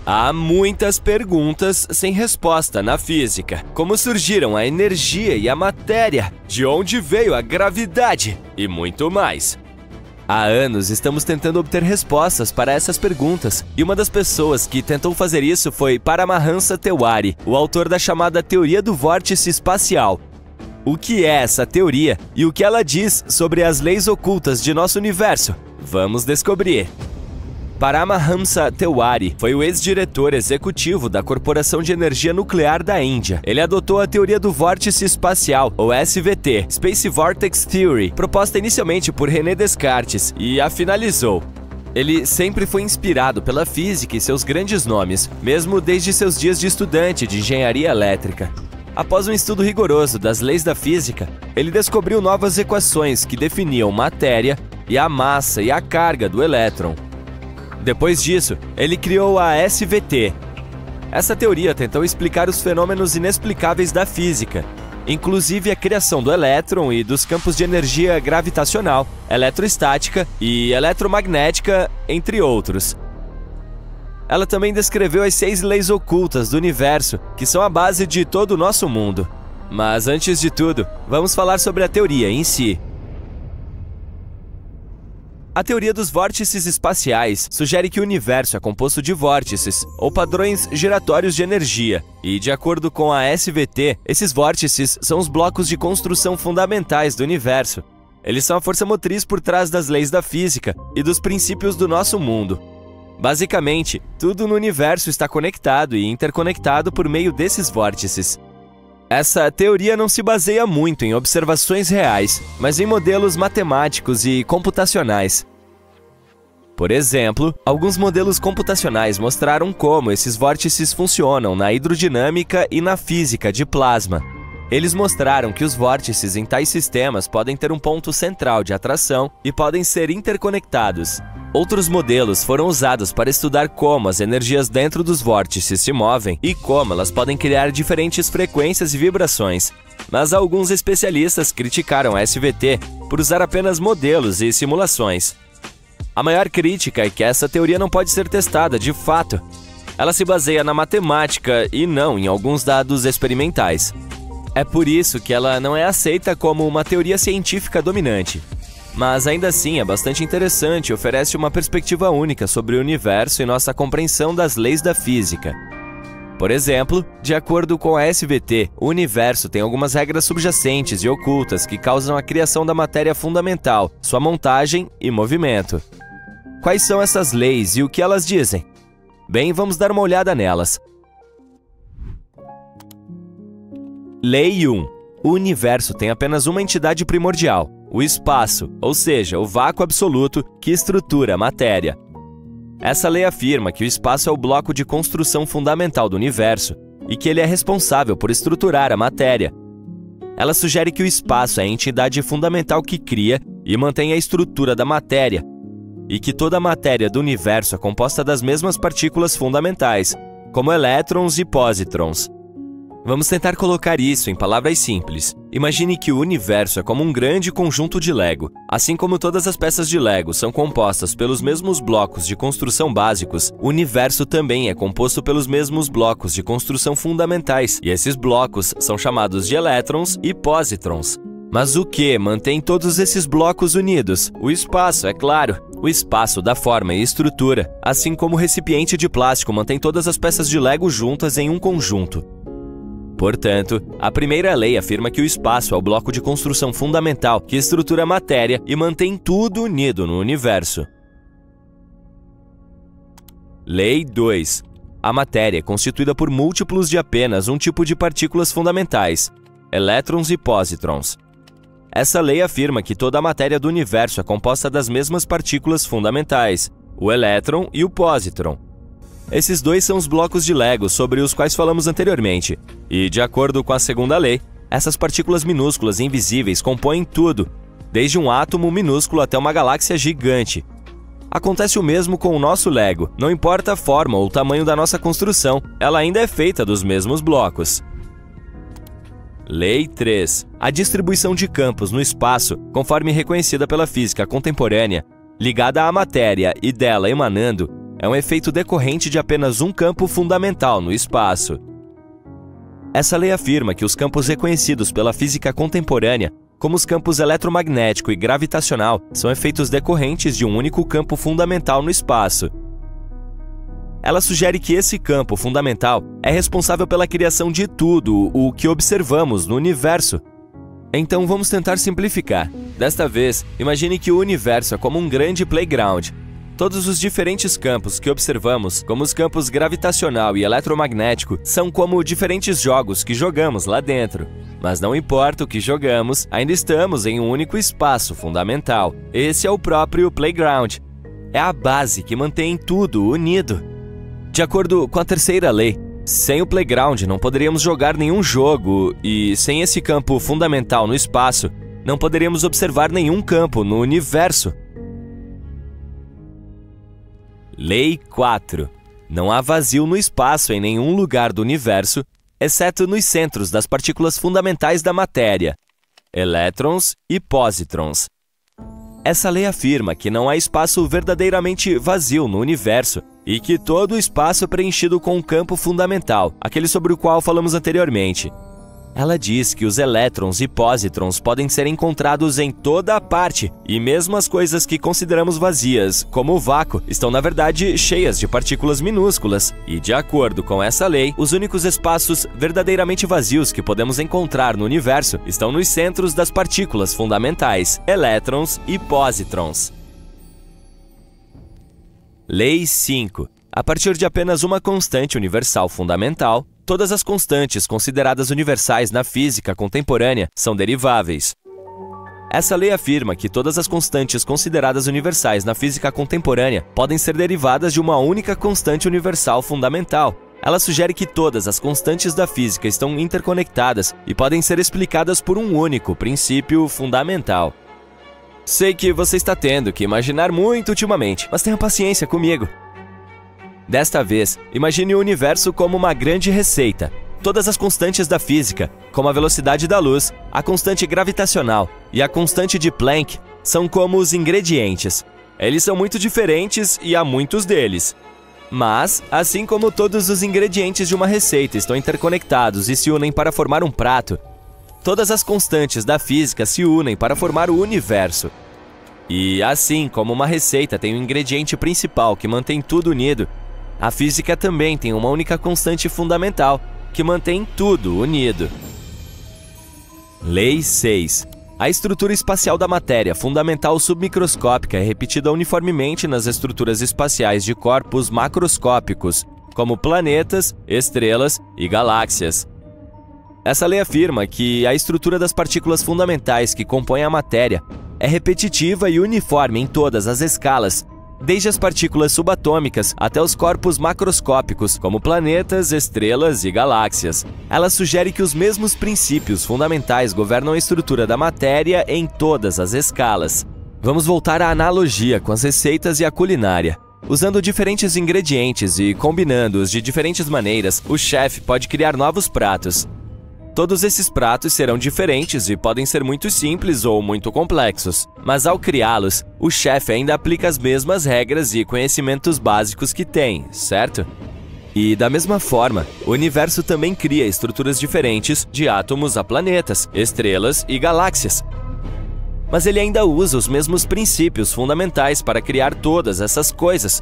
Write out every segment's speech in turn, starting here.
Há muitas perguntas sem resposta na física. Como surgiram a energia e a matéria? De onde veio a gravidade? E muito mais. Há anos estamos tentando obter respostas para essas perguntas, e uma das pessoas que tentou fazer isso foi Paramahansa Tewari, o autor da chamada Teoria do Vórtice Espacial. O que é essa teoria e o que ela diz sobre as leis ocultas de nosso universo? Vamos descobrir. Paramahansa Tewari foi o ex-diretor executivo da Corporação de Energia Nuclear da Índia. Ele adotou a Teoria do Vórtice Espacial, ou SVT, Space Vortex Theory, proposta inicialmente por René Descartes, e a finalizou. Ele sempre foi inspirado pela física e seus grandes nomes, mesmo desde seus dias de estudante de engenharia elétrica. Após um estudo rigoroso das leis da física, ele descobriu novas equações que definiam matéria e a massa e a carga do elétron. Depois disso, ele criou a SVT. Essa teoria tentou explicar os fenômenos inexplicáveis da física, inclusive a criação do elétron e dos campos de energia gravitacional, eletrostática e eletromagnética, entre outros. Ela também descreveu as 6 leis ocultas do universo, que são a base de todo o nosso mundo. Mas antes de tudo, vamos falar sobre a teoria em si. A teoria dos vórtices espaciais sugere que o universo é composto de vórtices, ou padrões giratórios de energia, e, de acordo com a SVT, esses vórtices são os blocos de construção fundamentais do universo. Eles são a força motriz por trás das leis da física e dos princípios do nosso mundo. Basicamente, tudo no universo está conectado e interconectado por meio desses vórtices. Essa teoria não se baseia muito em observações reais, mas em modelos matemáticos e computacionais. Por exemplo, alguns modelos computacionais mostraram como esses vórtices funcionam na hidrodinâmica e na física de plasma. Eles mostraram que os vórtices em tais sistemas podem ter um ponto central de atração e podem ser interconectados. Outros modelos foram usados para estudar como as energias dentro dos vórtices se movem e como elas podem criar diferentes frequências e vibrações. Mas alguns especialistas criticaram a SVT por usar apenas modelos e simulações. A maior crítica é que essa teoria não pode ser testada de fato. Ela se baseia na matemática e não em alguns dados experimentais. É por isso que ela não é aceita como uma teoria científica dominante. Mas ainda assim é bastante interessante e oferece uma perspectiva única sobre o universo e nossa compreensão das leis da física. Por exemplo, de acordo com a SVT, o universo tem algumas regras subjacentes e ocultas que causam a criação da matéria fundamental, sua montagem e movimento. Quais são essas leis e o que elas dizem? Bem, vamos dar uma olhada nelas. Lei 1. O universo tem apenas uma entidade primordial, o espaço, ou seja, o vácuo absoluto que estrutura a matéria. Essa lei afirma que o espaço é o bloco de construção fundamental do universo e que ele é responsável por estruturar a matéria. Ela sugere que o espaço é a entidade fundamental que cria e mantém a estrutura da matéria, e que toda a matéria do universo é composta das mesmas partículas fundamentais, como elétrons e pósitrons. Vamos tentar colocar isso em palavras simples. Imagine que o universo é como um grande conjunto de Lego. Assim como todas as peças de Lego são compostas pelos mesmos blocos de construção básicos, o universo também é composto pelos mesmos blocos de construção fundamentais, e esses blocos são chamados de elétrons e pósitrons. Mas o que mantém todos esses blocos unidos? O espaço, é claro. O espaço dá forma e estrutura, assim como o recipiente de plástico mantém todas as peças de Lego juntas em um conjunto. Portanto, a primeira lei afirma que o espaço é o bloco de construção fundamental que estrutura a matéria e mantém tudo unido no universo. Lei 2. A matéria é constituída por múltiplos de apenas um tipo de partículas fundamentais, elétrons e pósitrons. Essa lei afirma que toda a matéria do universo é composta das mesmas partículas fundamentais, o elétron e o pósitron. Esses dois são os blocos de Lego sobre os quais falamos anteriormente, e, de acordo com a segunda lei, essas partículas minúsculas e invisíveis compõem tudo, desde um átomo minúsculo até uma galáxia gigante. Acontece o mesmo com o nosso Lego, não importa a forma ou o tamanho da nossa construção, ela ainda é feita dos mesmos blocos. Lei 3. A distribuição de campos no espaço, conforme reconhecida pela física contemporânea, ligada à matéria e dela emanando, é um efeito decorrente de apenas um campo fundamental no espaço. Essa lei afirma que os campos reconhecidos pela física contemporânea, como os campos eletromagnético e gravitacional, são efeitos decorrentes de um único campo fundamental no espaço. Ela sugere que esse campo fundamental é responsável pela criação de tudo o que observamos no universo. Então vamos tentar simplificar. Desta vez, imagine que o universo é como um grande playground. Todos os diferentes campos que observamos, como os campos gravitacional e eletromagnético, são como diferentes jogos que jogamos lá dentro. Mas não importa o que jogamos, ainda estamos em um único espaço fundamental. Esse é o próprio playground. É a base que mantém tudo unido. De acordo com a terceira lei, sem o playground não poderíamos jogar nenhum jogo e, sem esse campo fundamental no espaço, não poderíamos observar nenhum campo no universo. Lei 4. Não há vazio no espaço em nenhum lugar do universo, exceto nos centros das partículas fundamentais da matéria, elétrons e pósitrons. Essa lei afirma que não há espaço verdadeiramente vazio no universo e que todo o espaço é preenchido com um campo fundamental, aquele sobre o qual falamos anteriormente. Ela diz que os elétrons e pósitrons podem ser encontrados em toda a parte, e mesmo as coisas que consideramos vazias, como o vácuo, estão na verdade cheias de partículas minúsculas. E de acordo com essa lei, os únicos espaços verdadeiramente vazios que podemos encontrar no universo estão nos centros das partículas fundamentais, elétrons e pósitrons. Lei 5. A partir de apenas uma constante universal fundamental, todas as constantes consideradas universais na física contemporânea são deriváveis. Essa lei afirma que todas as constantes consideradas universais na física contemporânea podem ser derivadas de uma única constante universal fundamental. Ela sugere que todas as constantes da física estão interconectadas e podem ser explicadas por um único princípio fundamental. Sei que você está tendo que imaginar muito ultimamente, mas tenha paciência comigo. Desta vez, imagine o universo como uma grande receita. Todas as constantes da física, como a velocidade da luz, a constante gravitacional e a constante de Planck, são como os ingredientes. Eles são muito diferentes e há muitos deles. Mas, assim como todos os ingredientes de uma receita estão interconectados e se unem para formar um prato, todas as constantes da física se unem para formar o universo. E assim como uma receita tem um ingrediente principal que mantém tudo unido, a física também tem uma única constante fundamental, que mantém tudo unido. Lei 6. A estrutura espacial da matéria fundamental submicroscópica é repetida uniformemente nas estruturas espaciais de corpos macroscópicos, como planetas, estrelas e galáxias. Essa lei afirma que a estrutura das partículas fundamentais que compõem a matéria é repetitiva e uniforme em todas as escalas, desde as partículas subatômicas até os corpos macroscópicos, como planetas, estrelas e galáxias. Ela sugere que os mesmos princípios fundamentais governam a estrutura da matéria em todas as escalas. Vamos voltar à analogia com as receitas e a culinária. Usando diferentes ingredientes e combinando-os de diferentes maneiras, o chefe pode criar novos pratos. Todos esses pratos serão diferentes e podem ser muito simples ou muito complexos. Mas ao criá-los, o chefe ainda aplica as mesmas regras e conhecimentos básicos que tem, certo? E da mesma forma, o universo também cria estruturas diferentes de átomos a planetas, estrelas e galáxias. Mas ele ainda usa os mesmos princípios fundamentais para criar todas essas coisas.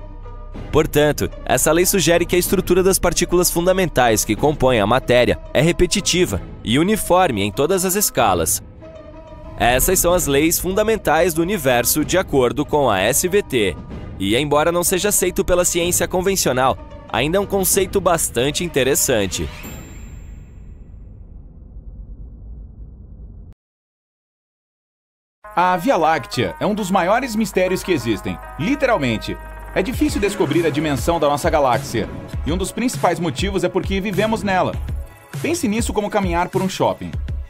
Portanto, essa lei sugere que a estrutura das partículas fundamentais que compõem a matéria é repetitiva e uniforme em todas as escalas. Essas são as leis fundamentais do universo de acordo com a SVT. E, embora não seja aceito pela ciência convencional, ainda é um conceito bastante interessante. A Via Láctea é um dos maiores mistérios que existem, literalmente. É difícil descobrir a dimensão da nossa galáxia, e um dos principais motivos é porque vivemos nela. Pense nisso como caminhar por um shopping.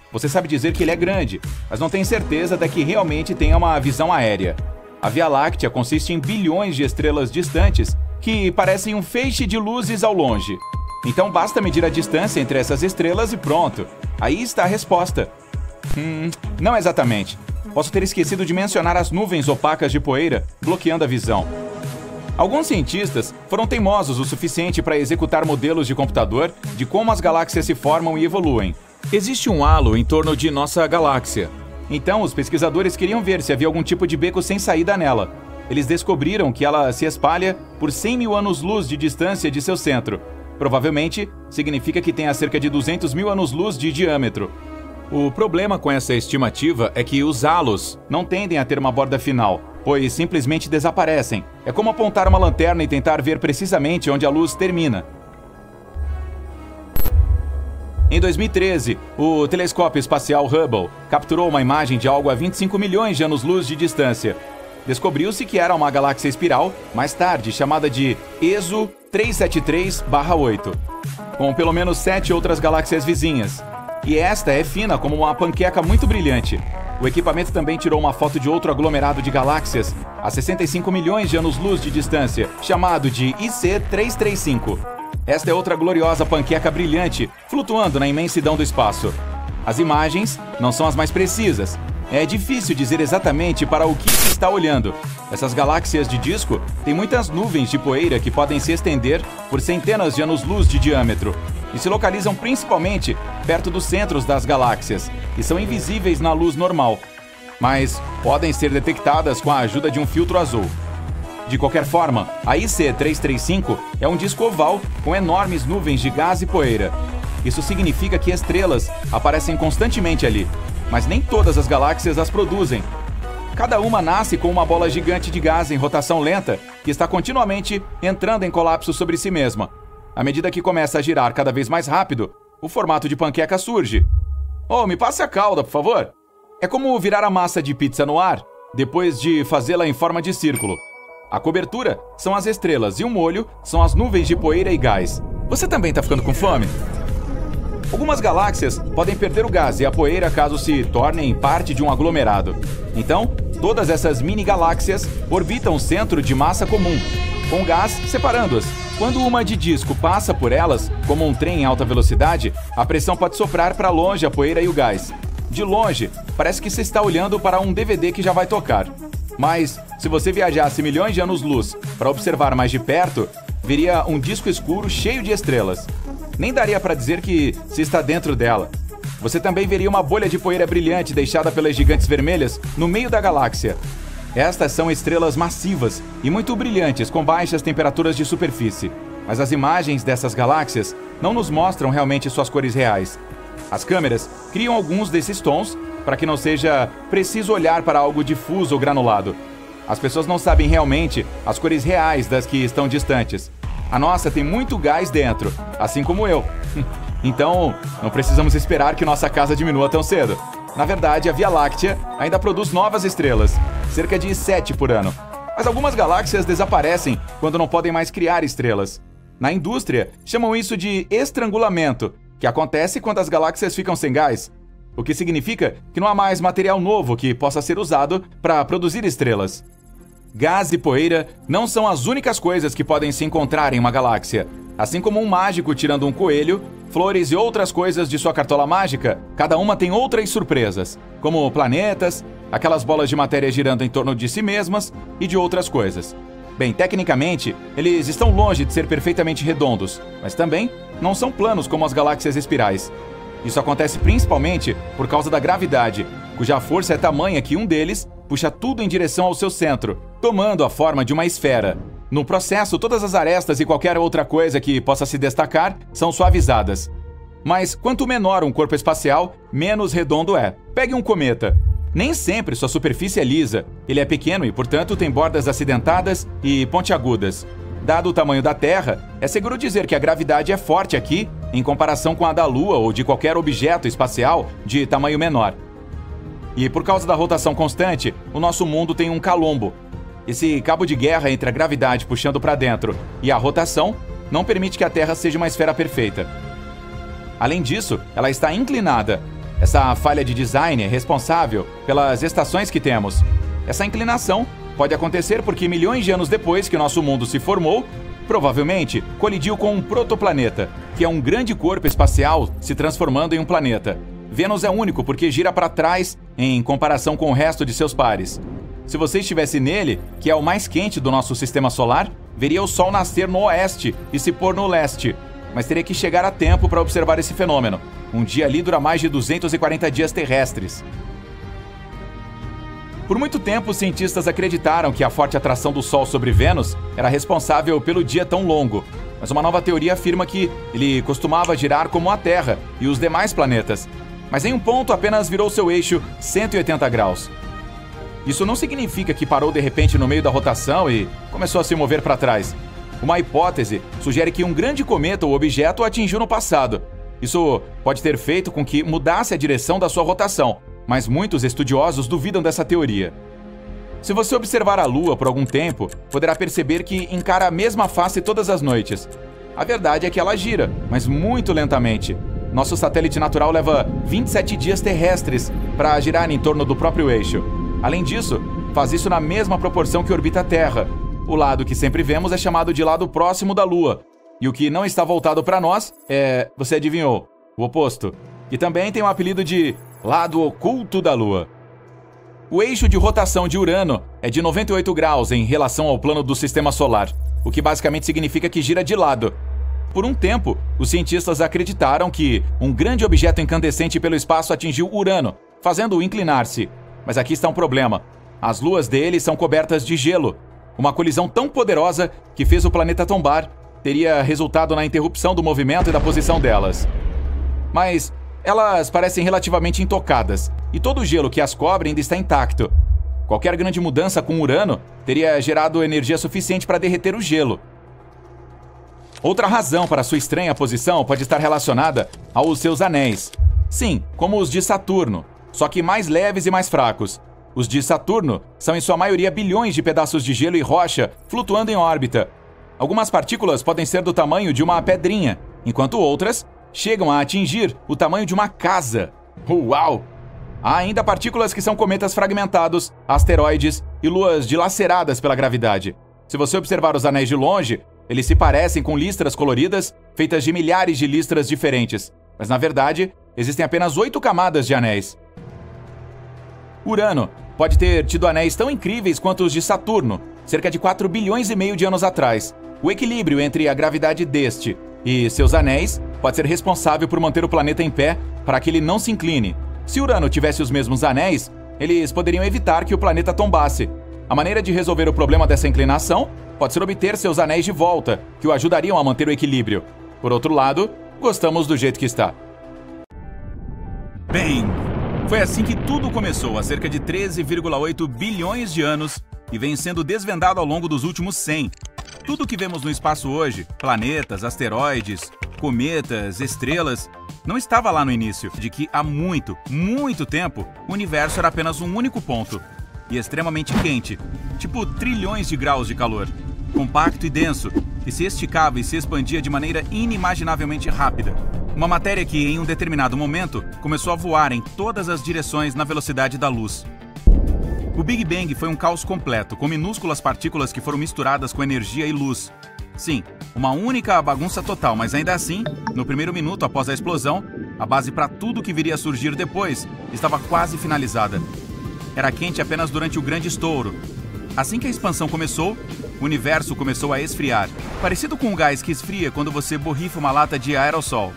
Você sabe dizer que ele é grande, mas não tem certeza de que realmente tenha uma visão aérea. A Via Láctea consiste em bilhões de estrelas distantes que parecem um feixe de luzes ao longe. Então basta medir a distância entre essas estrelas e pronto. Aí está a resposta. Não exatamente. Posso ter esquecido de mencionar as nuvens opacas de poeira bloqueando a visão. Alguns cientistas foram teimosos o suficiente para executar modelos de computador de como as galáxias se formam e evoluem. Existe um halo em torno de nossa galáxia. Então, os pesquisadores queriam ver se havia algum tipo de beco sem saída nela. Eles descobriram que ela se espalha por 100 mil anos-luz de distância de seu centro. Provavelmente, significa que tenha cerca de 200 mil anos-luz de diâmetro. O problema com essa estimativa é que os halos não tendem a ter uma borda final, pois simplesmente desaparecem. É como apontar uma lanterna e tentar ver precisamente onde a luz termina. Em 2013, o telescópio espacial Hubble capturou uma imagem de algo a 25 milhões de anos-luz de distância. Descobriu-se que era uma galáxia espiral, mais tarde chamada de ESO 373/8, com pelo menos 7 outras galáxias vizinhas. E esta é fina como uma panqueca muito brilhante. O equipamento também tirou uma foto de outro aglomerado de galáxias a 65 milhões de anos-luz de distância, chamado de IC 335. Esta é outra gloriosa panqueca brilhante, flutuando na imensidão do espaço. As imagens não são as mais precisas. É difícil dizer exatamente para o que se está olhando. Essas galáxias de disco têm muitas nuvens de poeira que podem se estender por centenas de anos-luz de diâmetro e se localizam principalmente perto dos centros das galáxias e são invisíveis na luz normal, mas podem ser detectadas com a ajuda de um filtro azul. De qualquer forma, a IC 335 é um disco oval com enormes nuvens de gás e poeira. Isso significa que estrelas aparecem constantemente ali, mas nem todas as galáxias as produzem. Cada uma nasce com uma bola gigante de gás em rotação lenta que está continuamente entrando em colapso sobre si mesma. À medida que começa a girar cada vez mais rápido, o formato de panqueca surge. Oh, me passe a calda, por favor. É como virar a massa de pizza no ar, depois de fazê-la em forma de círculo. A cobertura são as estrelas e o molho são as nuvens de poeira e gás. Você também está ficando com fome? Algumas galáxias podem perder o gás e a poeira caso se tornem parte de um aglomerado. Então, todas essas mini-galáxias orbitam o centro de massa comum, com gás separando-as. Quando uma de disco passa por elas, como um trem em alta velocidade, a pressão pode soprar para longe a poeira e o gás. De longe, parece que você está olhando para um DVD que já vai tocar. Mas, se você viajasse milhões de anos-luz para observar mais de perto, veria um disco escuro cheio de estrelas. Nem daria para dizer que se está dentro dela. Você também veria uma bolha de poeira brilhante deixada pelas gigantes vermelhas no meio da galáxia. Estas são estrelas massivas e muito brilhantes com baixas temperaturas de superfície. Mas as imagens dessas galáxias não nos mostram realmente suas cores reais. As câmeras criam alguns desses tons para que não seja preciso olhar para algo difuso ou granulado. As pessoas não sabem realmente as cores reais das que estão distantes. A nossa tem muito gás dentro, assim como eu. Então, não precisamos esperar que nossa casa diminua tão cedo. Na verdade, a Via Láctea ainda produz novas estrelas, cerca de 7 por ano. Mas algumas galáxias desaparecem quando não podem mais criar estrelas. Na indústria, chamam isso de estrangulamento, que acontece quando as galáxias ficam sem gás. O que significa que não há mais material novo que possa ser usado para produzir estrelas. Gás e poeira não são as únicas coisas que podem se encontrar em uma galáxia. Assim como um mágico tirando um coelho, flores e outras coisas de sua cartola mágica, cada uma tem outras surpresas, como planetas, aquelas bolas de matéria girando em torno de si mesmas e de outras coisas. Bem, tecnicamente, eles estão longe de ser perfeitamente redondos, mas também não são planos como as galáxias espirais. Isso acontece principalmente por causa da gravidade, cuja força é tamanha que um deles puxa tudo em direção ao seu centro, tomando a forma de uma esfera. No processo, todas as arestas e qualquer outra coisa que possa se destacar são suavizadas. Mas quanto menor um corpo espacial, menos redondo é. Pegue um cometa. Nem sempre sua superfície é lisa. Ele é pequeno e, portanto, tem bordas acidentadas e pontiagudas. Dado o tamanho da Terra, é seguro dizer que a gravidade é forte aqui em comparação com a da Lua ou de qualquer objeto espacial de tamanho menor. E por causa da rotação constante, o nosso mundo tem um calombo. Esse cabo de guerra entre a gravidade puxando para dentro e a rotação não permite que a Terra seja uma esfera perfeita. Além disso, ela está inclinada. Essa falha de design é responsável pelas estações que temos. Essa inclinação pode acontecer porque milhões de anos depois que o nosso mundo se formou, provavelmente colidiu com um protoplaneta, que é um grande corpo espacial se transformando em um planeta. Vênus é único porque gira para trás em comparação com o resto de seus pares. Se você estivesse nele, que é o mais quente do nosso sistema solar, veria o Sol nascer no oeste e se pôr no leste, mas teria que chegar a tempo para observar esse fenômeno. Um dia ali dura mais de 240 dias terrestres. Por muito tempo, os cientistas acreditaram que a forte atração do Sol sobre Vênus era responsável pelo dia tão longo, mas uma nova teoria afirma que ele costumava girar como a Terra e os demais planetas, mas em um ponto apenas virou seu eixo 180 graus. Isso não significa que parou de repente no meio da rotação e começou a se mover para trás. Uma hipótese sugere que um grande cometa ou objeto o atingiu no passado. Isso pode ter feito com que mudasse a direção da sua rotação, mas muitos estudiosos duvidam dessa teoria. Se você observar a Lua por algum tempo, poderá perceber que encara a mesma face todas as noites. A verdade é que ela gira, mas muito lentamente. Nosso satélite natural leva 27 dias terrestres para girar em torno do próprio eixo. Além disso, faz isso na mesma proporção que orbita a Terra. O lado que sempre vemos é chamado de lado próximo da Lua. E o que não está voltado para nós é, você adivinhou, o oposto. E também tem o apelido de lado oculto da Lua. O eixo de rotação de Urano é de 98 graus em relação ao plano do Sistema Solar, o que basicamente significa que gira de lado. Por um tempo, os cientistas acreditaram que um grande objeto incandescente pelo espaço atingiu Urano, fazendo-o inclinar-se. Mas aqui está um problema. As luas dele são cobertas de gelo. Uma colisão tão poderosa que fez o planeta tombar teria resultado na interrupção do movimento e da posição delas. Mas elas parecem relativamente intocadas, e todo o gelo que as cobre ainda está intacto. Qualquer grande mudança com Urano teria gerado energia suficiente para derreter o gelo. Outra razão para sua estranha posição pode estar relacionada aos seus anéis. Sim, como os de Saturno, só que mais leves e mais fracos. Os de Saturno são em sua maioria bilhões de pedaços de gelo e rocha flutuando em órbita. Algumas partículas podem ser do tamanho de uma pedrinha, enquanto outras chegam a atingir o tamanho de uma casa. Uau! Há ainda partículas que são cometas fragmentados, asteroides e luas dilaceradas pela gravidade. Se você observar os anéis de longe, eles se parecem com listras coloridas feitas de milhares de listras diferentes, mas na verdade existem apenas 8 camadas de anéis. Urano pode ter tido anéis tão incríveis quanto os de Saturno, cerca de 4 bilhões e meio de anos atrás. O equilíbrio entre a gravidade deste e seus anéis pode ser responsável por manter o planeta em pé para que ele não se incline. Se Urano tivesse os mesmos anéis, eles poderiam evitar que o planeta tombasse. A maneira de resolver o problema dessa inclinação pode ser obter seus anéis de volta, que o ajudariam a manter o equilíbrio. Por outro lado, gostamos do jeito que está. Bem, foi assim que tudo começou há cerca de 13,8 bilhões de anos e vem sendo desvendado ao longo dos últimos 100. Tudo que vemos no espaço hoje, planetas, asteroides, cometas, estrelas, não estava lá no início, de que há muito, muito tempo, o universo era apenas um único ponto, e extremamente quente, tipo trilhões de graus de calor, compacto e denso, que se esticava e se expandia de maneira inimaginavelmente rápida. Uma matéria que, em um determinado momento, começou a voar em todas as direções na velocidade da luz. O Big Bang foi um caos completo, com minúsculas partículas que foram misturadas com energia e luz. Sim, uma única bagunça total, mas ainda assim, no primeiro minuto após a explosão, a base para tudo que viria a surgir depois estava quase finalizada. Era quente apenas durante o grande estouro. Assim que a expansão começou, o universo começou a esfriar, parecido com um gás que esfria quando você borrifa uma lata de aerossol.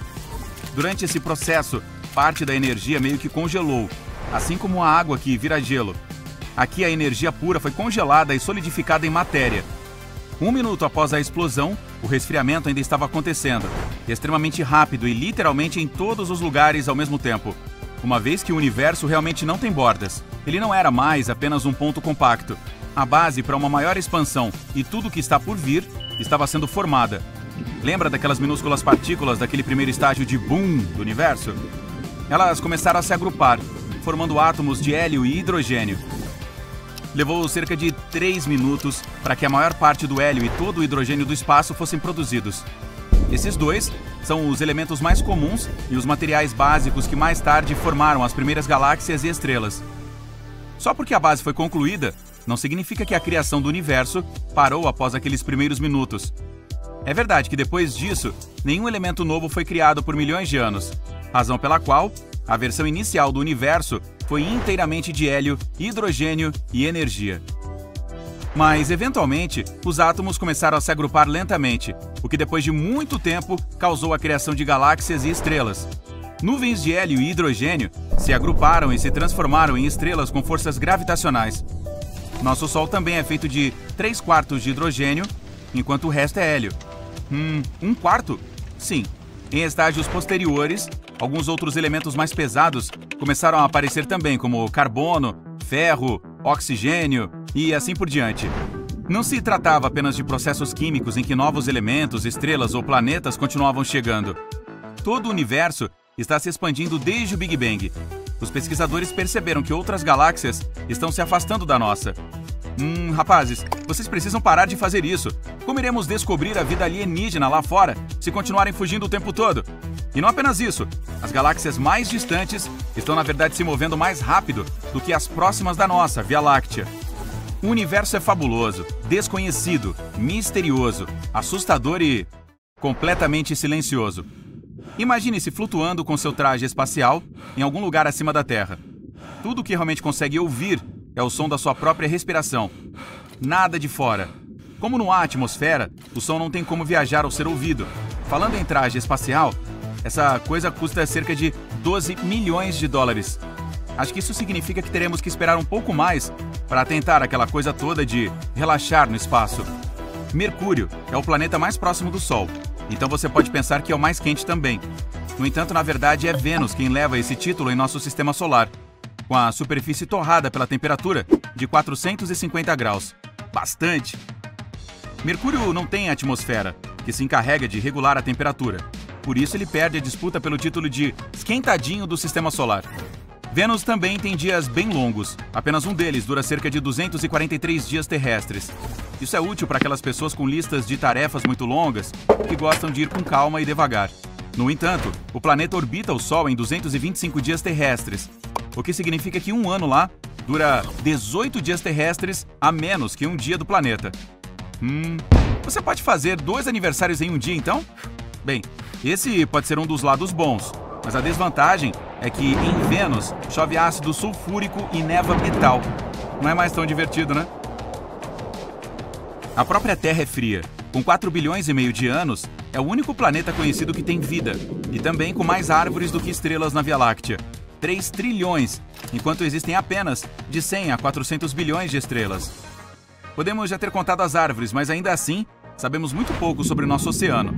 Durante esse processo, parte da energia meio que congelou, assim como a água que vira gelo. Aqui a energia pura foi congelada e solidificada em matéria. 1 minuto após a explosão, o resfriamento ainda estava acontecendo, extremamente rápido e literalmente em todos os lugares ao mesmo tempo. Uma vez que o universo realmente não tem bordas, ele não era mais apenas um ponto compacto. A base para uma maior expansão e tudo que está por vir estava sendo formada. Lembra daquelas minúsculas partículas daquele primeiro estágio de boom do universo? Elas começaram a se agrupar, formando átomos de hélio e hidrogênio. Levou cerca de 3 minutos para que a maior parte do hélio e todo o hidrogênio do espaço fossem produzidos. Esses dois são os elementos mais comuns e os materiais básicos que mais tarde formaram as primeiras galáxias e estrelas. Só porque a base foi concluída, não significa que a criação do universo parou após aqueles primeiros minutos. É verdade que depois disso, nenhum elemento novo foi criado por milhões de anos, razão pela qual a versão inicial do universo foi inteiramente de hélio, hidrogênio e energia. Mas, eventualmente, os átomos começaram a se agrupar lentamente, o que depois de muito tempo causou a criação de galáxias e estrelas. Nuvens de hélio e hidrogênio se agruparam e se transformaram em estrelas com forças gravitacionais. Nosso Sol também é feito de 3/4 de hidrogênio, enquanto o resto é hélio. 1/4? Sim. Em estágios posteriores, alguns outros elementos mais pesados começaram a aparecer também, como carbono, ferro, oxigênio e assim por diante. Não se tratava apenas de processos químicos em que novos elementos, estrelas ou planetas continuavam chegando. Todo o universo está se expandindo desde o Big Bang. Os pesquisadores perceberam que outras galáxias estão se afastando da nossa. Rapazes, vocês precisam parar de fazer isso. Como iremos descobrir a vida alienígena lá fora se continuarem fugindo o tempo todo? E não apenas isso, as galáxias mais distantes estão na verdade se movendo mais rápido do que as próximas da nossa, Via Láctea. O universo é fabuloso, desconhecido, misterioso, assustador e completamente silencioso. Imagine-se flutuando com seu traje espacial em algum lugar acima da Terra. Tudo o que realmente consegue ouvir é o som da sua própria respiração. Nada de fora. Como não há atmosfera, o som não tem como viajar ou ser ouvido. Falando em traje espacial, essa coisa custa cerca de 12 milhões de dólares. Acho que isso significa que teremos que esperar um pouco mais para tentar aquela coisa toda de relaxar no espaço. Mercúrio é o planeta mais próximo do Sol, então você pode pensar que é o mais quente também. No entanto, na verdade, é Vênus quem leva esse título em nosso sistema solar, com a superfície torrada pela temperatura de 450 graus. Bastante! Mercúrio não tem atmosfera, que se encarrega de regular a temperatura. Por isso ele perde a disputa pelo título de esquentadinho do sistema solar. Vênus também tem dias bem longos. Apenas um deles dura cerca de 243 dias terrestres. Isso é útil para aquelas pessoas com listas de tarefas muito longas que gostam de ir com calma e devagar. No entanto, o planeta orbita o Sol em 225 dias terrestres, o que significa que um ano lá dura 18 dias terrestres a menos que um dia do planeta. Você pode fazer 2 aniversários em um dia, então? Bem, esse pode ser um dos lados bons, mas a desvantagem é que em Vênus chove ácido sulfúrico e neva metal. Não é mais tão divertido, né? A própria Terra é fria. Com 4 bilhões e meio de anos, é o único planeta conhecido que tem vida, e também com mais árvores do que estrelas na Via Láctea. 3 trilhões, enquanto existem apenas de 100 a 400 bilhões de estrelas. Podemos já ter contado as árvores, mas ainda assim, sabemos muito pouco sobre o nosso oceano.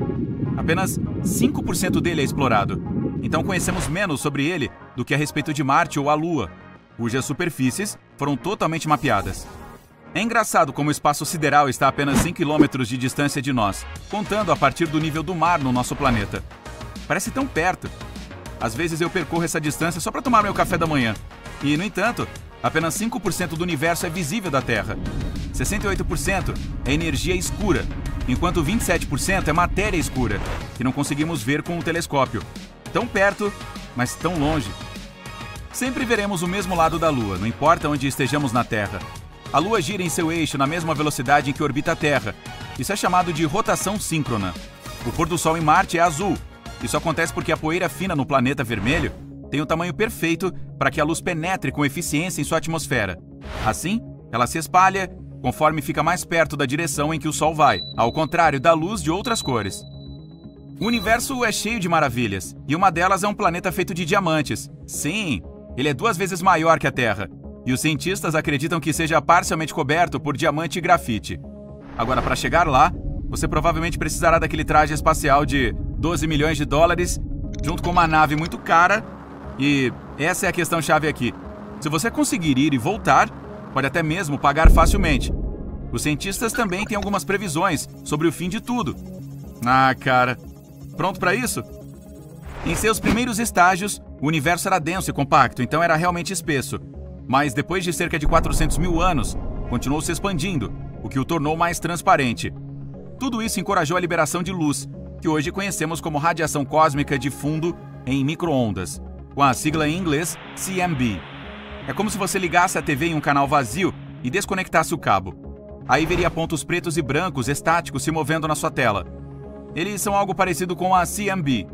Apenas 5% dele é explorado, então conhecemos menos sobre ele do que a respeito de Marte ou a Lua, cujas superfícies foram totalmente mapeadas. É engraçado como o espaço sideral está a apenas 100 km de distância de nós, contando a partir do nível do mar no nosso planeta. Parece tão perto. Às vezes eu percorro essa distância só para tomar meu café da manhã. E, no entanto, apenas 5% do universo é visível da Terra. 68% é energia escura, enquanto 27% é matéria escura, que não conseguimos ver com o telescópio. Tão perto, mas tão longe. Sempre veremos o mesmo lado da Lua, não importa onde estejamos na Terra. A Lua gira em seu eixo na mesma velocidade em que orbita a Terra. Isso é chamado de rotação síncrona. O pôr do Sol em Marte é azul. Isso acontece porque a poeira fina no planeta vermelho tem o tamanho perfeito para que a luz penetre com eficiência em sua atmosfera. Assim, ela se espalha conforme fica mais perto da direção em que o Sol vai, ao contrário da luz de outras cores. O universo é cheio de maravilhas, e uma delas é um planeta feito de diamantes. Sim, ele é 2 vezes maior que a Terra, e os cientistas acreditam que seja parcialmente coberto por diamante e grafite. Agora, para chegar lá, você provavelmente precisará daquele traje espacial de 12 milhões de dólares, junto com uma nave muito cara, e essa é a questão-chave aqui. Se você conseguir ir e voltar, pode até mesmo pagar facilmente. Os cientistas também têm algumas previsões sobre o fim de tudo. Ah, cara, pronto para isso? Em seus primeiros estágios, o universo era denso e compacto, então era realmente espesso. Mas depois de cerca de 400 mil anos, continuou se expandindo, o que o tornou mais transparente. Tudo isso encorajou a liberação de luz, que hoje conhecemos como radiação cósmica de fundo em micro-ondas, com a sigla em inglês CMB. É como se você ligasse a TV em um canal vazio e desconectasse o cabo. Aí veria pontos pretos e brancos estáticos se movendo na sua tela. Eles são algo parecido com a CMB,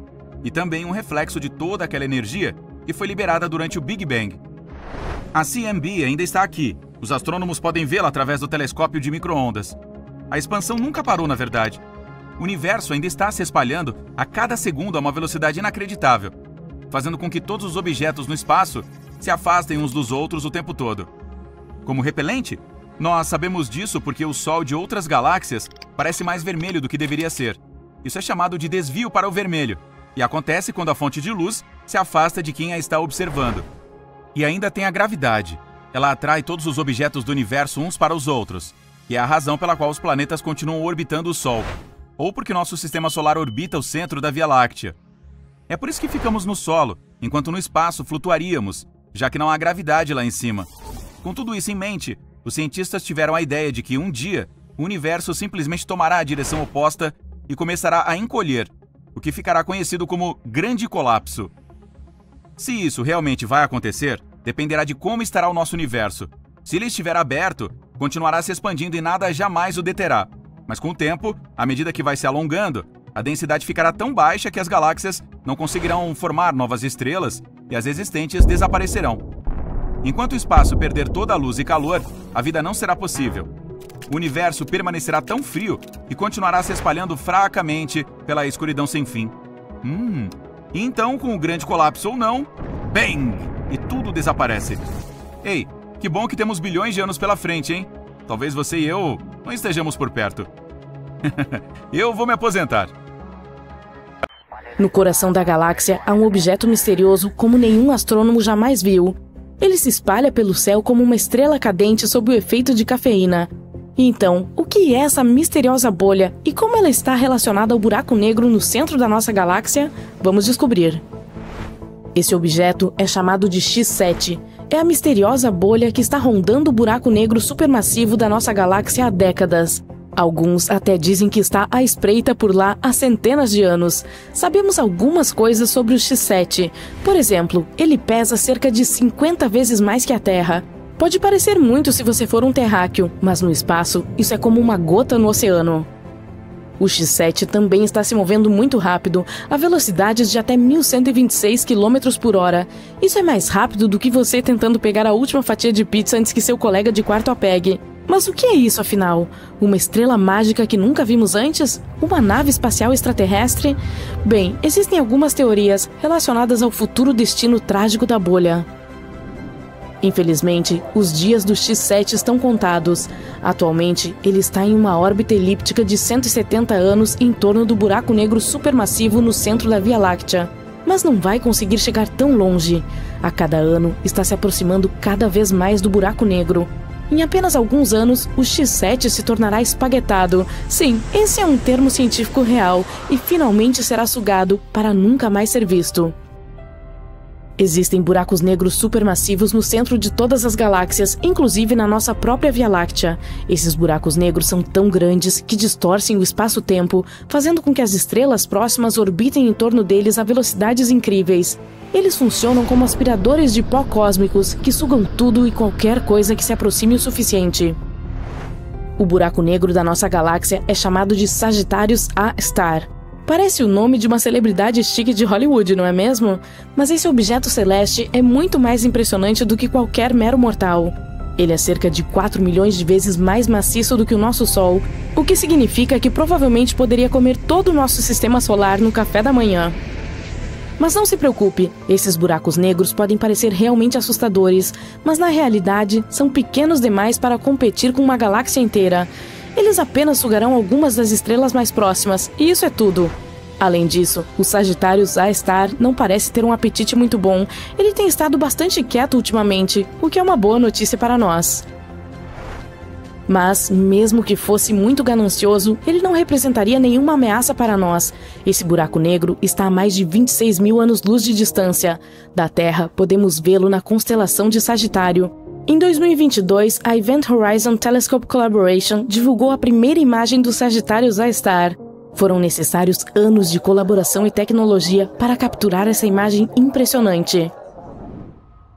e também um reflexo de toda aquela energia que foi liberada durante o Big Bang. A CMB ainda está aqui, Os astrônomos podem vê-la através do telescópio de micro-ondas. A expansão nunca parou, na verdade. O universo ainda está se espalhando a cada segundo a uma velocidade inacreditável, fazendo com que todos os objetos no espaço se afastem uns dos outros o tempo todo. Como repelente, nós sabemos disso porque o Sol de outras galáxias parece mais vermelho do que deveria ser. Isso é chamado de desvio para o vermelho, e acontece quando a fonte de luz se afasta de quem a está observando. E ainda tem a gravidade. Ela atrai todos os objetos do universo uns para os outros, que é a razão pela qual os planetas continuam orbitando o Sol, ou porque nosso sistema solar orbita o centro da Via Láctea. É por isso que ficamos no solo, enquanto no espaço flutuaríamos, já que não há gravidade lá em cima. Com tudo isso em mente, os cientistas tiveram a ideia de que um dia o universo simplesmente tomará a direção oposta e começará a encolher, o que ficará conhecido como Grande Colapso. Se isso realmente vai acontecer, dependerá de como estará o nosso universo. Se ele estiver aberto, continuará se expandindo e nada jamais o deterá. Mas com o tempo, à medida que vai se alongando, a densidade ficará tão baixa que as galáxias não conseguirão formar novas estrelas e as existentes desaparecerão. Enquanto o espaço perder toda a luz e calor, a vida não será possível. O universo permanecerá tão frio e continuará se espalhando fracamente pela escuridão sem fim. E então, com o grande colapso ou não, bang! E tudo desaparece. Ei, que bom que temos bilhões de anos pela frente, hein? Talvez você e eu não estejamos por perto. Eu vou me aposentar. No coração da galáxia há um objeto misterioso como nenhum astrônomo jamais viu. Ele se espalha pelo céu como uma estrela cadente sob o efeito de cafeína. E então, o que é essa misteriosa bolha e como ela está relacionada ao buraco negro no centro da nossa galáxia? Vamos descobrir. Esse objeto é chamado de X7. É a misteriosa bolha que está rondando o buraco negro supermassivo da nossa galáxia há décadas. Alguns até dizem que está à espreita por lá há centenas de anos. Sabemos algumas coisas sobre o X7. Por exemplo, ele pesa cerca de 50 vezes mais que a Terra. Pode parecer muito se você for um terráqueo, mas no espaço, isso é como uma gota no oceano. O X7 também está se movendo muito rápido, a velocidades de até 1.126 km por hora. Isso é mais rápido do que você tentando pegar a última fatia de pizza antes que seu colega de quarto a pegue. Mas o que é isso, afinal? Uma estrela mágica que nunca vimos antes? Uma nave espacial extraterrestre? Bem, existem algumas teorias relacionadas ao futuro destino trágico da bolha. Infelizmente, os dias do X7 estão contados. Atualmente, ele está em uma órbita elíptica de 170 anos em torno do buraco negro supermassivo no centro da Via Láctea. Mas não vai conseguir chegar tão longe. A cada ano, está se aproximando cada vez mais do buraco negro. Em apenas alguns anos, o X7 se tornará espaguetado. Sim, esse é um termo científico real e finalmente será sugado para nunca mais ser visto. Existem buracos negros supermassivos no centro de todas as galáxias, inclusive na nossa própria Via Láctea. Esses buracos negros são tão grandes que distorcem o espaço-tempo, fazendo com que as estrelas próximas orbitem em torno deles a velocidades incríveis. Eles funcionam como aspiradores de pó cósmicos que sugam tudo e qualquer coisa que se aproxime o suficiente. O buraco negro da nossa galáxia é chamado de Sagittarius A*. Parece o nome de uma celebridade chique de Hollywood, não é mesmo? Mas esse objeto celeste é muito mais impressionante do que qualquer mero mortal. Ele é cerca de 4 milhões de vezes mais maciço do que o nosso Sol, o que significa que provavelmente poderia comer todo o nosso sistema solar no café da manhã. Mas não se preocupe, esses buracos negros podem parecer realmente assustadores, mas na realidade são pequenos demais para competir com uma galáxia inteira. Eles apenas sugarão algumas das estrelas mais próximas, e isso é tudo. Além disso, o Sagittarius A* não parece ter um apetite muito bom. Ele tem estado bastante quieto ultimamente, o que é uma boa notícia para nós. Mas, mesmo que fosse muito ganancioso, ele não representaria nenhuma ameaça para nós. Esse buraco negro está a mais de 26 mil anos-luz de distância. Da Terra, podemos vê-lo na constelação de Sagitário. Em 2022, a Event Horizon Telescope Collaboration divulgou a primeira imagem do Sagittarius A*. Foram necessários anos de colaboração e tecnologia para capturar essa imagem impressionante.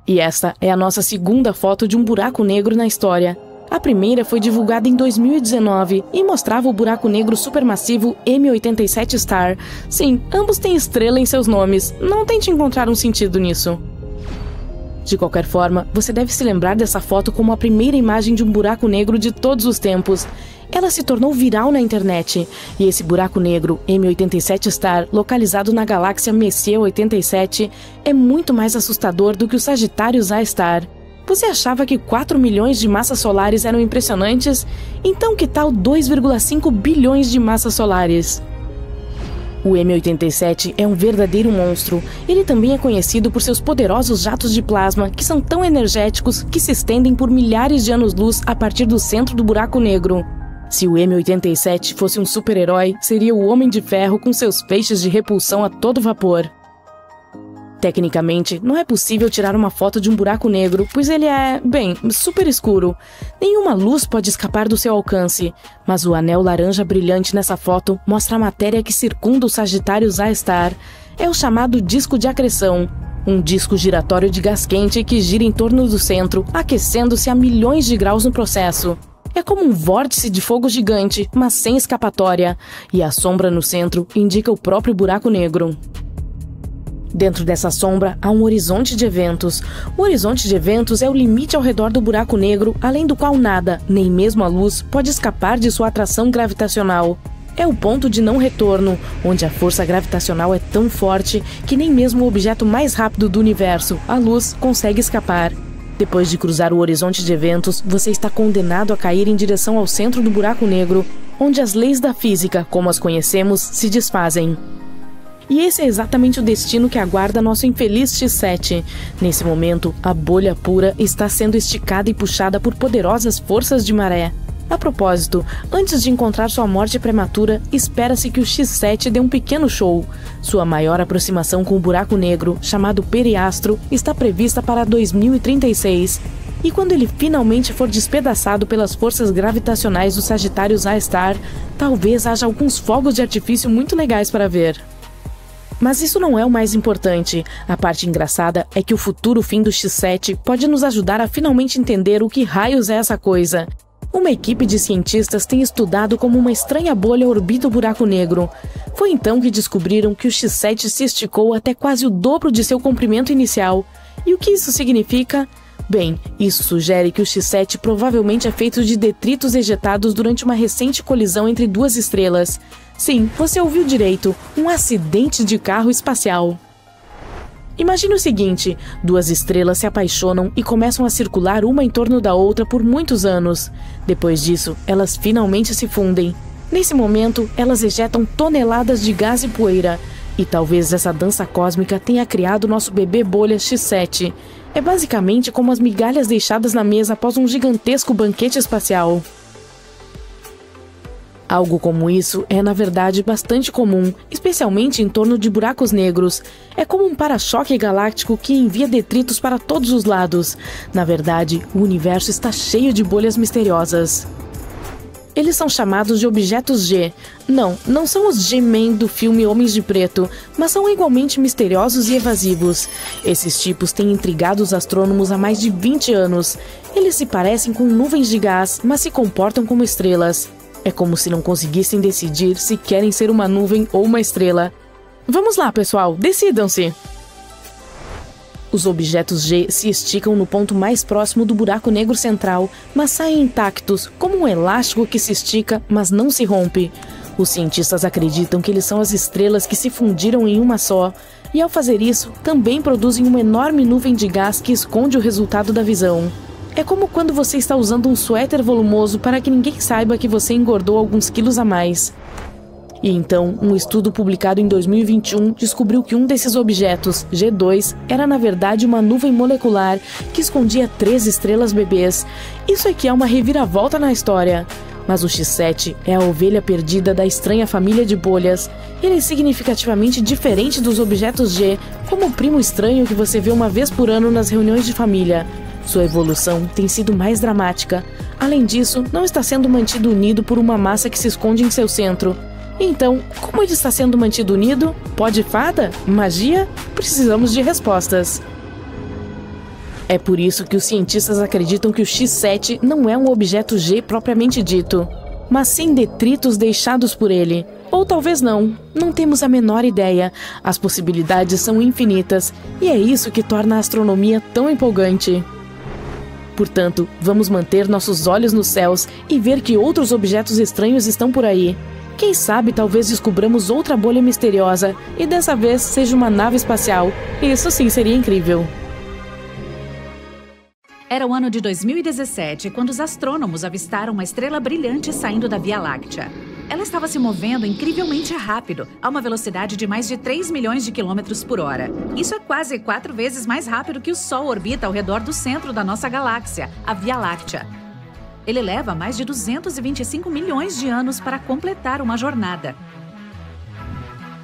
E esta é a nossa segunda foto de um buraco negro na história. A primeira foi divulgada em 2019 e mostrava o buraco negro supermassivo M87*. Sim, ambos têm estrela em seus nomes. Não tente encontrar um sentido nisso. De qualquer forma, você deve se lembrar dessa foto como a primeira imagem de um buraco negro de todos os tempos. Ela se tornou viral na internet, e esse buraco negro, M87 Star, localizado na galáxia Messier 87, é muito mais assustador do que o Sagittarius A Star. Você achava que 4 milhões de massas solares eram impressionantes? Então que tal 2,5 bilhões de massas solares? O M87 é um verdadeiro monstro. Ele também é conhecido por seus poderosos jatos de plasma, que são tão energéticos que se estendem por milhares de anos-luz a partir do centro do buraco negro. Se o M87 fosse um super-herói, seria o Homem de Ferro com seus feixes de repulsão a todo vapor. Tecnicamente, não é possível tirar uma foto de um buraco negro, pois ele é, bem, super escuro. Nenhuma luz pode escapar do seu alcance, mas o anel laranja brilhante nessa foto mostra a matéria que circunda o Sagittarius A Star. É o chamado disco de acreção, um disco giratório de gás quente que gira em torno do centro, aquecendo-se a milhões de graus no processo. É como um vórtice de fogo gigante, mas sem escapatória, e a sombra no centro indica o próprio buraco negro. Dentro dessa sombra há um horizonte de eventos. O horizonte de eventos é o limite ao redor do buraco negro, além do qual nada, nem mesmo a luz, pode escapar de sua atração gravitacional. É o ponto de não retorno, onde a força gravitacional é tão forte que nem mesmo o objeto mais rápido do universo, a luz, consegue escapar. Depois de cruzar o horizonte de eventos, você está condenado a cair em direção ao centro do buraco negro, onde as leis da física, como as conhecemos, se desfazem. E esse é exatamente o destino que aguarda nosso infeliz X7. Nesse momento, a bolha pura está sendo esticada e puxada por poderosas forças de maré. A propósito, antes de encontrar sua morte prematura, espera-se que o X7 dê um pequeno show. Sua maior aproximação com o buraco negro, chamado Periastro, está prevista para 2036. E quando ele finalmente for despedaçado pelas forças gravitacionais do Sagittarius A Star, talvez haja alguns fogos de artifício muito legais para ver. Mas isso não é o mais importante. A parte engraçada é que o futuro fim do X7 pode nos ajudar a finalmente entender o que raios é essa coisa. Uma equipe de cientistas tem estudado como uma estranha bolha orbita o buraco negro. Foi então que descobriram que o X7 se esticou até quase o dobro de seu comprimento inicial. E o que isso significa? Bem, isso sugere que o X7 provavelmente é feito de detritos ejetados durante uma recente colisão entre duas estrelas. Sim, você ouviu direito, um acidente de carro espacial. Imagine o seguinte, duas estrelas se apaixonam e começam a circular uma em torno da outra por muitos anos. Depois disso, elas finalmente se fundem. Nesse momento, elas ejetam toneladas de gás e poeira. E talvez essa dança cósmica tenha criado nosso bebê bolha X7. É basicamente como as migalhas deixadas na mesa após um gigantesco banquete espacial. Algo como isso é, na verdade, bastante comum, especialmente em torno de buracos negros. É como um para-choque galáctico que envia detritos para todos os lados. Na verdade, o universo está cheio de bolhas misteriosas. Eles são chamados de objetos G. Não são os G-Men do filme Homens de Preto, mas são igualmente misteriosos e evasivos. Esses tipos têm intrigado os astrônomos há mais de 20 anos. Eles se parecem com nuvens de gás, mas se comportam como estrelas. É como se não conseguissem decidir se querem ser uma nuvem ou uma estrela. Vamos lá, pessoal, decidam-se! Os objetos G se esticam no ponto mais próximo do buraco negro central, mas saem intactos, como um elástico que se estica, mas não se rompe. Os cientistas acreditam que eles são as estrelas que se fundiram em uma só, e ao fazer isso, também produzem uma enorme nuvem de gás que esconde o resultado da visão. É como quando você está usando um suéter volumoso para que ninguém saiba que você engordou alguns quilos a mais. E então, um estudo publicado em 2021 descobriu que um desses objetos, G2, era na verdade uma nuvem molecular que escondia 3 estrelas bebês. Isso aqui é uma reviravolta na história. Mas o X7 é a ovelha perdida da estranha família de bolhas. Ele é significativamente diferente dos objetos G, como o primo estranho que você vê uma vez por ano nas reuniões de família. Sua evolução tem sido mais dramática. Além disso, não está sendo mantido unido por uma massa que se esconde em seu centro. Então, como ele está sendo mantido unido? Pó de fada? Magia? Precisamos de respostas. É por isso que os cientistas acreditam que o X7 não é um objeto G propriamente dito, mas sim detritos deixados por ele. Ou talvez não, não temos a menor ideia. As possibilidades são infinitas, e é isso que torna a astronomia tão empolgante. Portanto, vamos manter nossos olhos nos céus e ver que outros objetos estranhos estão por aí. Quem sabe talvez descobramos outra bolha misteriosa, e dessa vez seja uma nave espacial. Isso sim seria incrível. Era o ano de 2017, quando os astrônomos avistaram uma estrela brilhante saindo da Via Láctea. Ela estava se movendo incrivelmente rápido, a uma velocidade de mais de 3 milhões de quilômetros por hora. Isso é quase 4 vezes mais rápido que o Sol orbita ao redor do centro da nossa galáxia, a Via Láctea. Ele leva mais de 225 milhões de anos para completar uma jornada.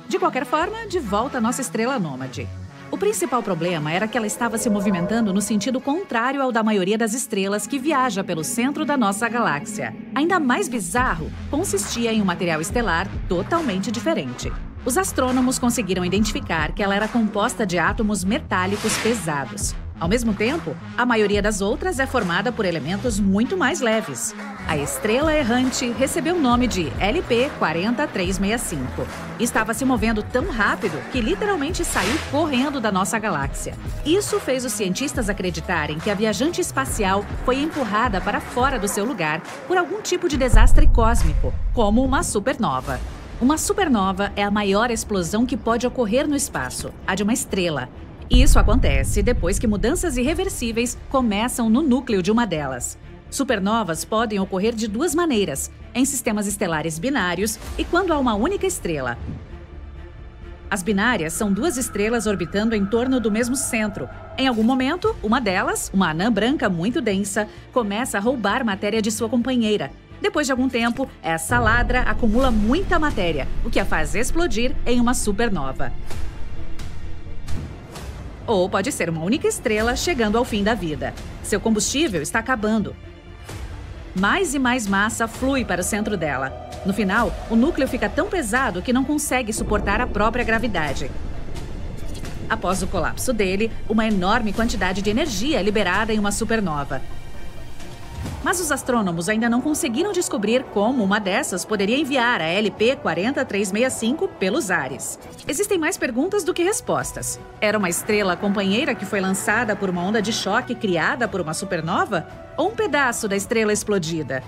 De qualquer forma, de volta à nossa estrela nômade. O principal problema era que ela estava se movimentando no sentido contrário ao da maioria das estrelas que viaja pelo centro da nossa galáxia. Ainda mais bizarro, consistia em um material estelar totalmente diferente. Os astrônomos conseguiram identificar que ela era composta de átomos metálicos pesados. Ao mesmo tempo, a maioria das outras é formada por elementos muito mais leves. A estrela errante recebeu o nome de LP 40365. Estava se movendo tão rápido que literalmente saiu correndo da nossa galáxia. Isso fez os cientistas acreditarem que a viajante espacial foi empurrada para fora do seu lugar por algum tipo de desastre cósmico, como uma supernova. Uma supernova é a maior explosão que pode ocorrer no espaço, a de uma estrela. Isso acontece depois que mudanças irreversíveis começam no núcleo de uma delas. Supernovas podem ocorrer de duas maneiras, em sistemas estelares binários e quando há uma única estrela. As binárias são duas estrelas orbitando em torno do mesmo centro. Em algum momento, uma delas, uma anã branca muito densa, começa a roubar matéria de sua companheira. Depois de algum tempo, essa ladra acumula muita matéria, o que a faz explodir em uma supernova. Ou pode ser uma única estrela chegando ao fim da vida. Seu combustível está acabando. Mais e mais massa flui para o centro dela. No final, o núcleo fica tão pesado que não consegue suportar a própria gravidade. Após o colapso dele, uma enorme quantidade de energia é liberada em uma supernova. Mas os astrônomos ainda não conseguiram descobrir como uma dessas poderia enviar a LP 40365 pelos ares. Existem mais perguntas do que respostas. Era uma estrela companheira que foi lançada por uma onda de choque criada por uma supernova? Ou um pedaço da estrela explodida?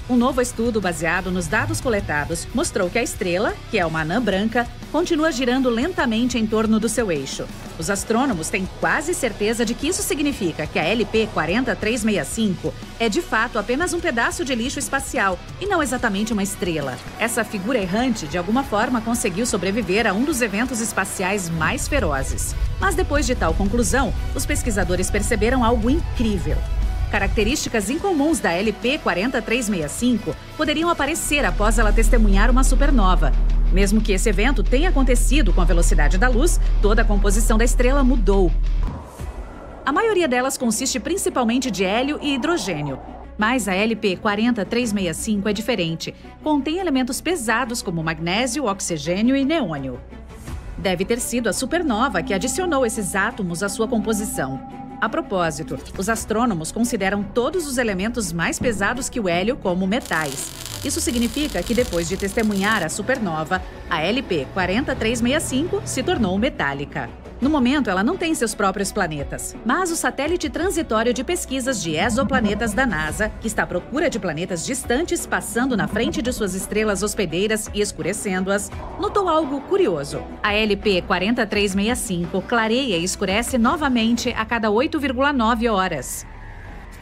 Um novo estudo baseado nos dados coletados mostrou que a estrela, que é uma anã branca, continua girando lentamente em torno do seu eixo. Os astrônomos têm quase certeza de que isso significa que a LP 40365 é de fato apenas um pedaço de lixo espacial e não exatamente uma estrela. Essa figura errante, de alguma forma, conseguiu sobreviver a um dos eventos espaciais mais ferozes. Mas depois de tal conclusão, os pesquisadores perceberam algo incrível. Características incomuns da LP 40365 poderiam aparecer após ela testemunhar uma supernova. Mesmo que esse evento tenha acontecido com a velocidade da luz, toda a composição da estrela mudou. A maioria delas consiste principalmente de hélio e hidrogênio. Mas a LP 40365 é diferente. Contém elementos pesados como magnésio, oxigênio e neônio. Deve ter sido a supernova que adicionou esses átomos à sua composição. A propósito, os astrônomos consideram todos os elementos mais pesados que o hélio como metais. Isso significa que depois de testemunhar a supernova, a LP 40365 se tornou metálica. No momento, ela não tem seus próprios planetas, mas o satélite transitório de pesquisas de exoplanetas da NASA, que está à procura de planetas distantes passando na frente de suas estrelas hospedeiras e escurecendo-as, notou algo curioso. A LP 40365 clareia e escurece novamente a cada 8,9 horas.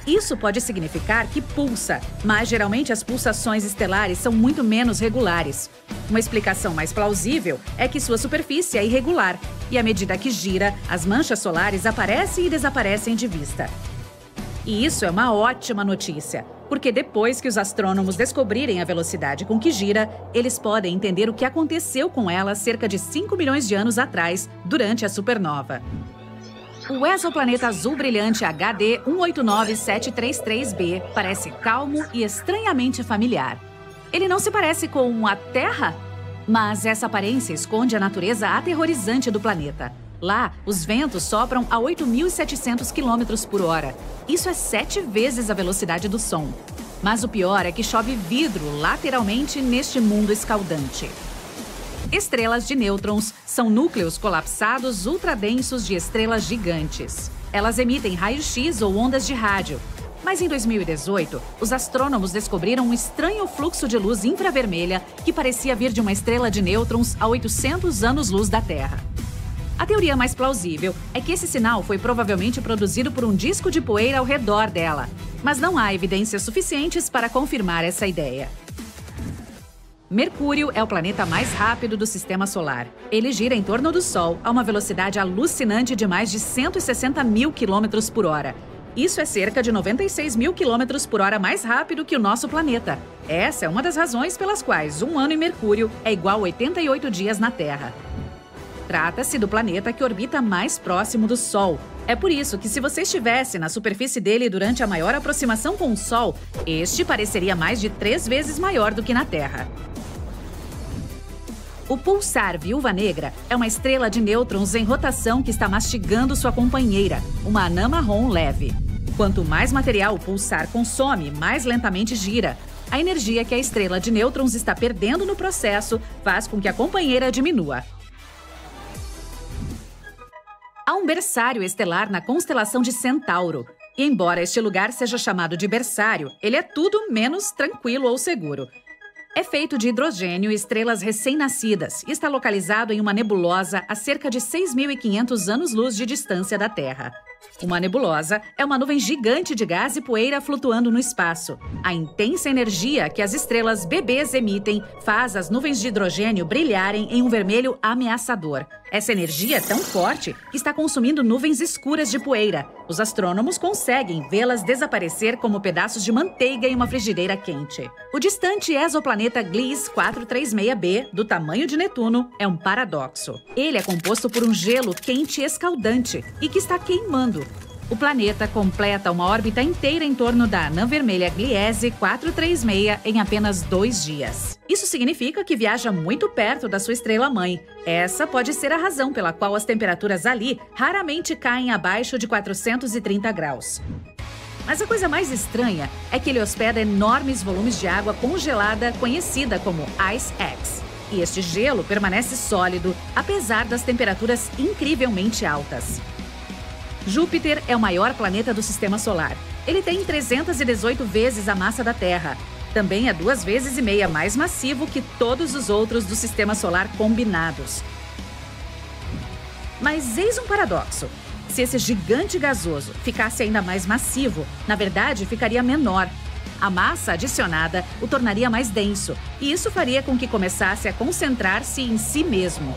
Isso pode significar que pulsa, mas geralmente as pulsações estelares são muito menos regulares. Uma explicação mais plausível é que sua superfície é irregular e, à medida que gira, as manchas solares aparecem e desaparecem de vista. E isso é uma ótima notícia, porque depois que os astrônomos descobrirem a velocidade com que gira, eles podem entender o que aconteceu com ela cerca de 5 milhões de anos atrás, durante a supernova. O exoplaneta azul brilhante HD 189733b parece calmo e estranhamente familiar. Ele não se parece com a Terra? Mas essa aparência esconde a natureza aterrorizante do planeta. Lá, os ventos sopram a 8.700 km por hora. Isso é 7 vezes a velocidade do som. Mas o pior é que chove vidro lateralmente neste mundo escaldante. Estrelas de nêutrons são núcleos colapsados ultradensos de estrelas gigantes. Elas emitem raio-x ou ondas de rádio. Mas em 2018, os astrônomos descobriram um estranho fluxo de luz infravermelha que parecia vir de uma estrela de nêutrons a 800 anos-luz da Terra. A teoria mais plausível é que esse sinal foi provavelmente produzido por um disco de poeira ao redor dela, mas não há evidências suficientes para confirmar essa ideia. Mercúrio é o planeta mais rápido do Sistema Solar. Ele gira em torno do Sol a uma velocidade alucinante de mais de 160 mil km por hora. Isso é cerca de 96 mil km por hora mais rápido que o nosso planeta. Essa é uma das razões pelas quais um ano em Mercúrio é igual a 88 dias na Terra. Trata-se do planeta que orbita mais próximo do Sol. É por isso que, se você estivesse na superfície dele durante a maior aproximação com o Sol, este pareceria mais de 3 vezes maior do que na Terra. O pulsar Viúva Negra é uma estrela de nêutrons em rotação que está mastigando sua companheira, uma anã marrom leve. Quanto mais material o pulsar consome, mais lentamente gira. A energia que a estrela de nêutrons está perdendo no processo faz com que a companheira diminua. Há um berçário estelar na constelação de Centauro. E embora este lugar seja chamado de berçário, ele é tudo menos tranquilo ou seguro. É feito de hidrogênio e estrelas recém-nascidas e está localizado em uma nebulosa a cerca de 6.500 anos-luz de distância da Terra. Uma nebulosa é uma nuvem gigante de gás e poeira flutuando no espaço. A intensa energia que as estrelas bebês emitem faz as nuvens de hidrogênio brilharem em um vermelho ameaçador. Essa energia é tão forte que está consumindo nuvens escuras de poeira. Os astrônomos conseguem vê-las desaparecer como pedaços de manteiga em uma frigideira quente. O distante exoplaneta Gliese 436b, do tamanho de Netuno, é um paradoxo. Ele é composto por um gelo quente escaldante e que está queimando. O planeta completa uma órbita inteira em torno da anã vermelha Gliese 436 em apenas 2 dias. Isso significa que viaja muito perto da sua estrela-mãe. Essa pode ser a razão pela qual as temperaturas ali raramente caem abaixo de 430 graus. Mas a coisa mais estranha é que ele hospeda enormes volumes de água congelada conhecida como Ice X. E este gelo permanece sólido, apesar das temperaturas incrivelmente altas. Júpiter é o maior planeta do Sistema Solar. Ele tem 318 vezes a massa da Terra. Também é 2,5 vezes mais massivo que todos os outros do Sistema Solar combinados. Mas eis um paradoxo. Se esse gigante gasoso ficasse ainda mais massivo, na verdade ficaria menor. A massa adicionada o tornaria mais denso, e isso faria com que começasse a concentrar-se em si mesmo.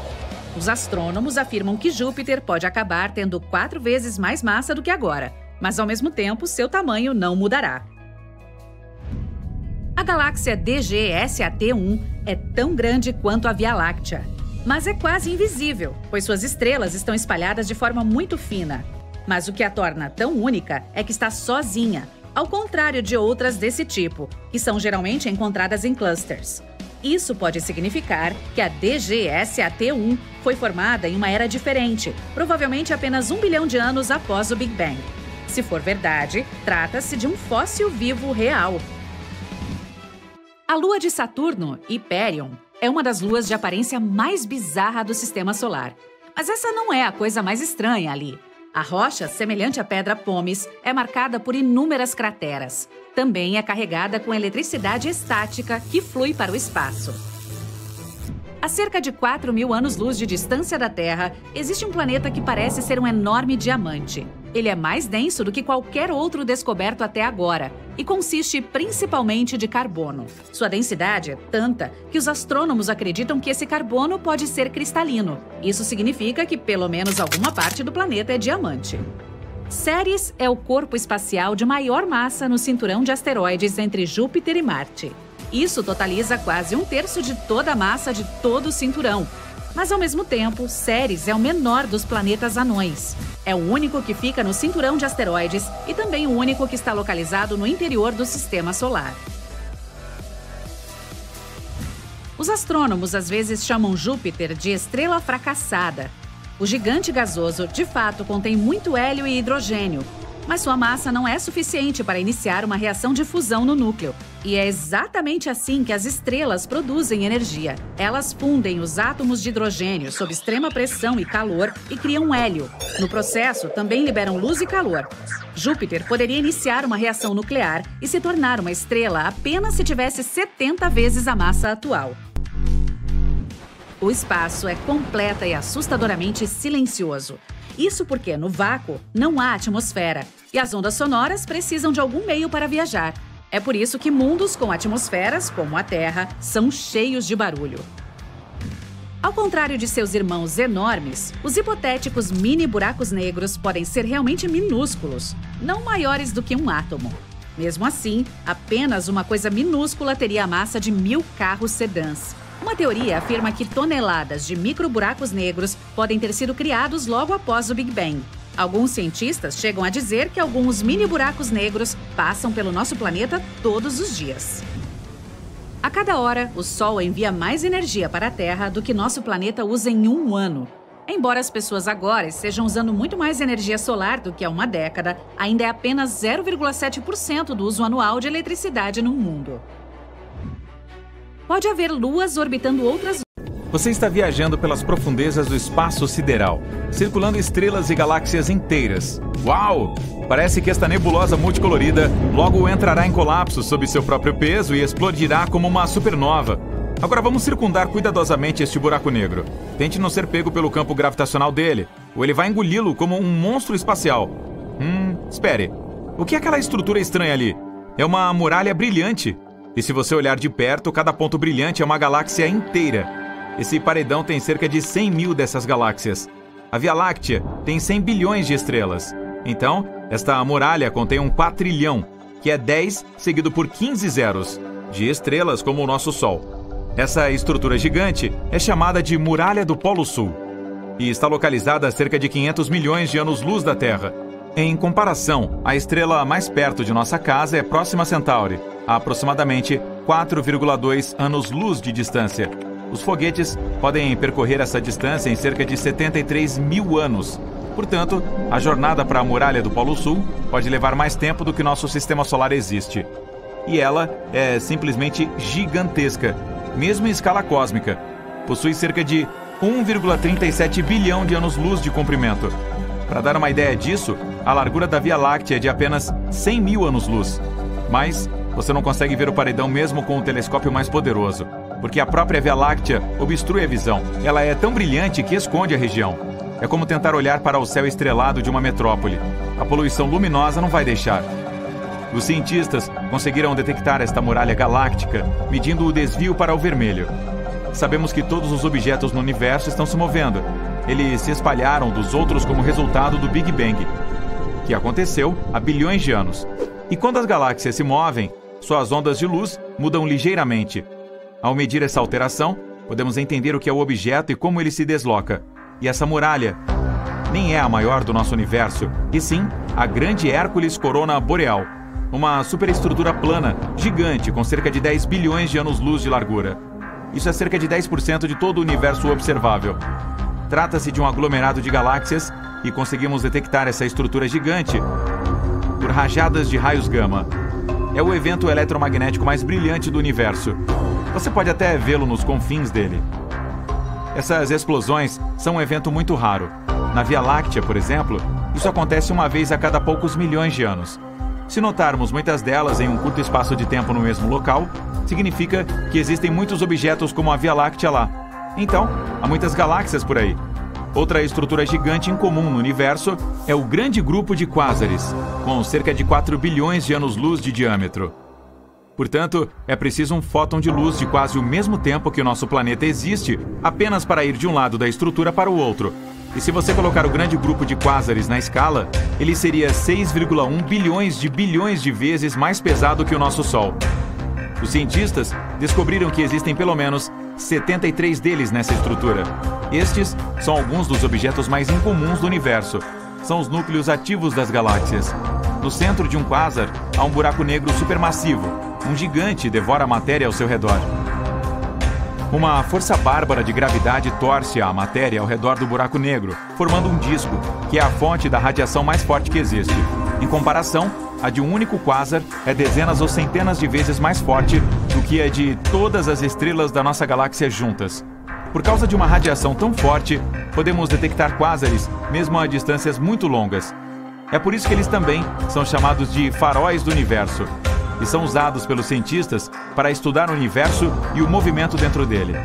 Os astrônomos afirmam que Júpiter pode acabar tendo 4 vezes mais massa do que agora, mas ao mesmo tempo seu tamanho não mudará. A galáxia DGSAT-1 é tão grande quanto a Via Láctea, mas é quase invisível, pois suas estrelas estão espalhadas de forma muito fina. Mas o que a torna tão única é que está sozinha, ao contrário de outras desse tipo, que são geralmente encontradas em clusters. Isso pode significar que a DGSAT-1 foi formada em uma era diferente, provavelmente apenas 1 bilhão de anos após o Big Bang. Se for verdade, trata-se de um fóssil vivo real. A lua de Saturno, Hyperion, é uma das luas de aparência mais bizarra do Sistema Solar. Mas essa não é a coisa mais estranha ali. A rocha, semelhante à pedra Pómez, é marcada por inúmeras crateras. Também é carregada com eletricidade estática que flui para o espaço. A cerca de 4.000 anos-luz de distância da Terra, existe um planeta que parece ser um enorme diamante. Ele é mais denso do que qualquer outro descoberto até agora e consiste principalmente de carbono. Sua densidade é tanta que os astrônomos acreditam que esse carbono pode ser cristalino. Isso significa que pelo menos alguma parte do planeta é diamante. Ceres é o corpo espacial de maior massa no cinturão de asteroides entre Júpiter e Marte. Isso totaliza quase 1/3 de toda a massa de todo o cinturão. Mas, ao mesmo tempo, Ceres é o menor dos planetas anões. É o único que fica no cinturão de asteroides e também o único que está localizado no interior do Sistema Solar. Os astrônomos às vezes chamam Júpiter de estrela fracassada. O gigante gasoso, de fato, contém muito hélio e hidrogênio, Mas sua massa não é suficiente para iniciar uma reação de fusão no núcleo. E é exatamente assim que as estrelas produzem energia. Elas fundem os átomos de hidrogênio sob extrema pressão e calor e criam hélio. No processo, também liberam luz e calor. Júpiter poderia iniciar uma reação nuclear e se tornar uma estrela apenas se tivesse 70 vezes a massa atual. O espaço é completa e assustadoramente silencioso. Isso porque, no vácuo, não há atmosfera e as ondas sonoras precisam de algum meio para viajar. É por isso que mundos com atmosferas, como a Terra, são cheios de barulho. Ao contrário de seus irmãos enormes, os hipotéticos mini buracos negros podem ser realmente minúsculos, não maiores do que um átomo. Mesmo assim, apenas uma coisa minúscula teria a massa de 1000 carros sedãs. Uma teoria afirma que toneladas de microburacos negros podem ter sido criados logo após o Big Bang. Alguns cientistas chegam a dizer que alguns mini buracos negros passam pelo nosso planeta todos os dias. A cada hora, o Sol envia mais energia para a Terra do que nosso planeta usa em um ano. Embora as pessoas agora estejam usando muito mais energia solar do que há uma década, ainda é apenas 0,7% do uso anual de eletricidade no mundo. Pode haver luas orbitando outras. Você está viajando pelas profundezas do espaço sideral, circulando estrelas e galáxias inteiras. Uau! Parece que esta nebulosa multicolorida logo entrará em colapso sob seu próprio peso e explodirá como uma supernova. Agora vamos circundar cuidadosamente este buraco negro. Tente não ser pego pelo campo gravitacional dele, ou ele vai engoli-lo como um monstro espacial. Espere. O que é aquela estrutura estranha ali? É uma muralha brilhante. E se você olhar de perto, cada ponto brilhante é uma galáxia inteira. Esse paredão tem cerca de 100 mil dessas galáxias. A Via Láctea tem 100 bilhões de estrelas. Então, esta muralha contém um quatrilhão, que é 10 seguido por 15 zeros, de estrelas como o nosso Sol. Essa estrutura gigante é chamada de Muralha do Polo Sul e está localizada a cerca de 500 milhões de anos-luz da Terra. Em comparação, a estrela mais perto de nossa casa é Próxima Centauri, a aproximadamente 4,2 anos-luz de distância. Os foguetes podem percorrer essa distância em cerca de 73 mil anos. Portanto, a jornada para a Muralha do Polo Sul pode levar mais tempo do que nosso sistema solar existe. E ela é simplesmente gigantesca, mesmo em escala cósmica. Possui cerca de 1,37 bilhão de anos-luz de comprimento. Para dar uma ideia disso, a largura da Via Láctea é de apenas 100 mil anos-luz. Mas você não consegue ver o paredão mesmo com o telescópio mais poderoso, porque a própria Via Láctea obstrui a visão. Ela é tão brilhante que esconde a região. É como tentar olhar para o céu estrelado de uma metrópole. A poluição luminosa não vai deixar. Os cientistas conseguiram detectar esta muralha galáctica, medindo o desvio para o vermelho. Sabemos que todos os objetos no universo estão se movendo. Eles se espalharam dos outros como resultado do Big Bang, que aconteceu há bilhões de anos. E quando as galáxias se movem, suas ondas de luz mudam ligeiramente. Ao medir essa alteração, podemos entender o que é o objeto e como ele se desloca. E essa muralha nem é a maior do nosso universo, e sim a grande Hércules Corona Boreal, uma superestrutura plana, gigante, com cerca de 10 bilhões de anos-luz de largura. Isso é cerca de 10% de todo o universo observável. Trata-se de um aglomerado de galáxias e conseguimos detectar essa estrutura gigante por rajadas de raios gama. É o evento eletromagnético mais brilhante do universo. Você pode até vê-lo nos confins dele. Essas explosões são um evento muito raro. Na Via Láctea, por exemplo, isso acontece uma vez a cada poucos milhões de anos. Se notarmos muitas delas em um curto espaço de tempo no mesmo local, significa que existem muitos objetos como a Via Láctea lá. Então, há muitas galáxias por aí. Outra estrutura gigante incomum no universo é o Grande Grupo de Quásares, com cerca de 4 bilhões de anos-luz de diâmetro. Portanto, é preciso um fóton de luz de quase o mesmo tempo que o nosso planeta existe, apenas para ir de um lado da estrutura para o outro. E se você colocar o Grande Grupo de Quásares na escala, ele seria 6,1 bilhões de vezes mais pesado que o nosso Sol. Os cientistas descobriram que existem pelo menos 73 deles nessa estrutura. Estes são alguns dos objetos mais incomuns do universo. São os núcleos ativos das galáxias. No centro de um quásar, há um buraco negro supermassivo. Um gigante devora a matéria ao seu redor. Uma força bárbara de gravidade torce a matéria ao redor do buraco negro, formando um disco, que é a fonte da radiação mais forte que existe. Em comparação, a de um único quasar é dezenas ou centenas de vezes mais forte do que a de todas as estrelas da nossa galáxia juntas. Por causa de uma radiação tão forte, podemos detectar quásares mesmo a distâncias muito longas. É por isso que eles também são chamados de faróis do universo e são usados pelos cientistas para estudar o universo e o movimento dentro dele.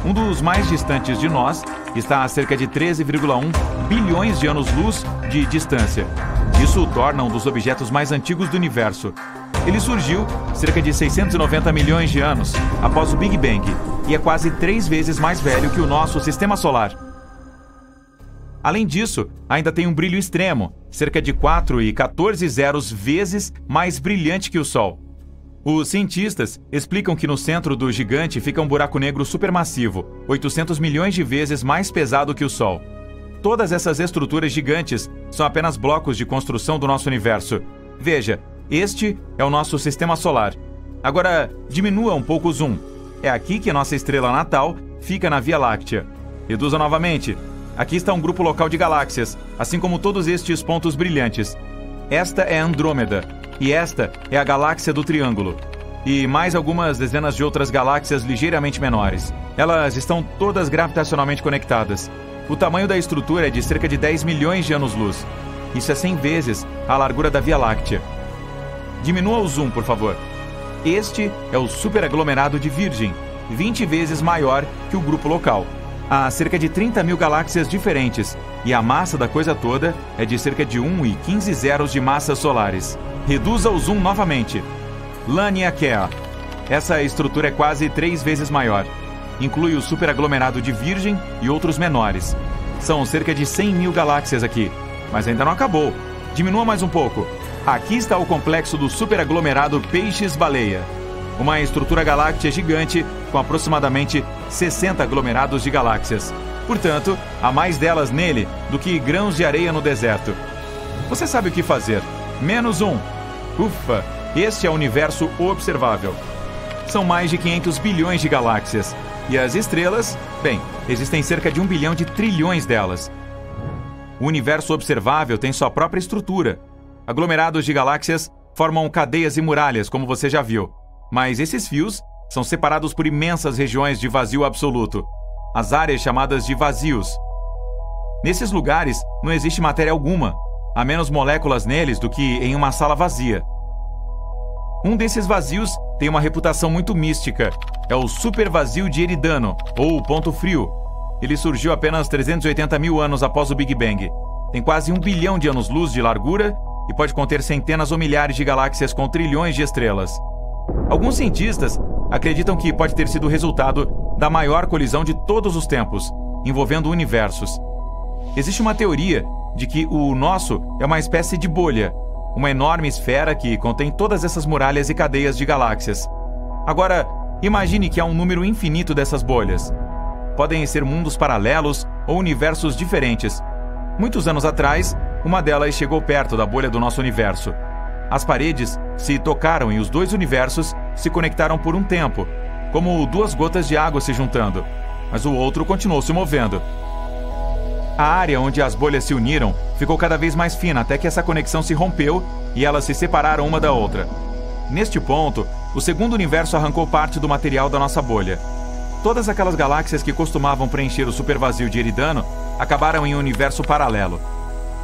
Um dos mais distantes de nós está a cerca de 13,1 bilhões de anos-luz de distância. Isso o torna um dos objetos mais antigos do universo. Ele surgiu cerca de 690 milhões de anos após o Big Bang e é quase 3 vezes mais velho que o nosso Sistema Solar. Além disso, ainda tem um brilho extremo, cerca de 4,14 vezes mais brilhante que o Sol. Os cientistas explicam que no centro do gigante fica um buraco negro supermassivo, 800 milhões de vezes mais pesado que o Sol. Todas essas estruturas gigantes são apenas blocos de construção do nosso universo. Veja, este é o nosso Sistema Solar. Agora, diminua um pouco o zoom. É aqui que nossa estrela natal fica na Via Láctea. Reduza novamente. Aqui está um grupo local de galáxias, assim como todos estes pontos brilhantes. Esta é Andrômeda, e esta é a galáxia do Triângulo. E mais algumas dezenas de outras galáxias ligeiramente menores. Elas estão todas gravitacionalmente conectadas. O tamanho da estrutura é de cerca de 10 milhões de anos-luz. Isso é 100 vezes a largura da Via Láctea. Diminua o zoom, por favor. Este é o superaglomerado de Virgem, 20 vezes maior que o grupo local. Há cerca de 30 mil galáxias diferentes, e a massa da coisa toda é de cerca de 1,15 zeros de massas solares. Reduza o zoom novamente. Laniakea. Essa estrutura é quase 3 vezes maior. Inclui o superaglomerado de Virgem e outros menores. São cerca de 100 mil galáxias aqui, mas ainda não acabou. Diminua mais um pouco. Aqui está o complexo do superaglomerado Peixes-Baleia. Uma estrutura galáctea gigante com aproximadamente 60 aglomerados de galáxias. Portanto, há mais delas nele do que grãos de areia no deserto. Você sabe o que fazer. Menos um. Ufa, este é o universo observável. São mais de 500 bilhões de galáxias. E as estrelas? Bem, existem cerca de 1 bilhão de trilhões delas. O universo observável tem sua própria estrutura. Aglomerados de galáxias formam cadeias e muralhas, como você já viu. Mas esses fios são separados por imensas regiões de vazio absoluto, as áreas chamadas de vazios. Nesses lugares não existe matéria alguma, há menos moléculas neles do que em uma sala vazia. Um desses vazios tem uma reputação muito mística, é o supervazio de Eridano, ou o ponto frio. Ele surgiu apenas 380 mil anos após o Big Bang. Tem quase 1 bilhão de anos-luz de largura e pode conter centenas ou milhares de galáxias com trilhões de estrelas. Alguns cientistas acreditam que pode ter sido o resultado da maior colisão de todos os tempos, envolvendo universos. Existe uma teoria de que o nosso é uma espécie de bolha, uma enorme esfera que contém todas essas muralhas e cadeias de galáxias. Agora, imagine que há um número infinito dessas bolhas. Podem ser mundos paralelos ou universos diferentes. Muitos anos atrás, uma delas chegou perto da bolha do nosso universo. As paredes se tocaram e os dois universos se conectaram por um tempo, como 2 gotas de água se juntando, mas o outro continuou se movendo. A área onde as bolhas se uniram ficou cada vez mais fina até que essa conexão se rompeu e elas se separaram uma da outra. Neste ponto, o segundo universo arrancou parte do material da nossa bolha. Todas aquelas galáxias que costumavam preencher o supervazio de Eridano acabaram em um universo paralelo.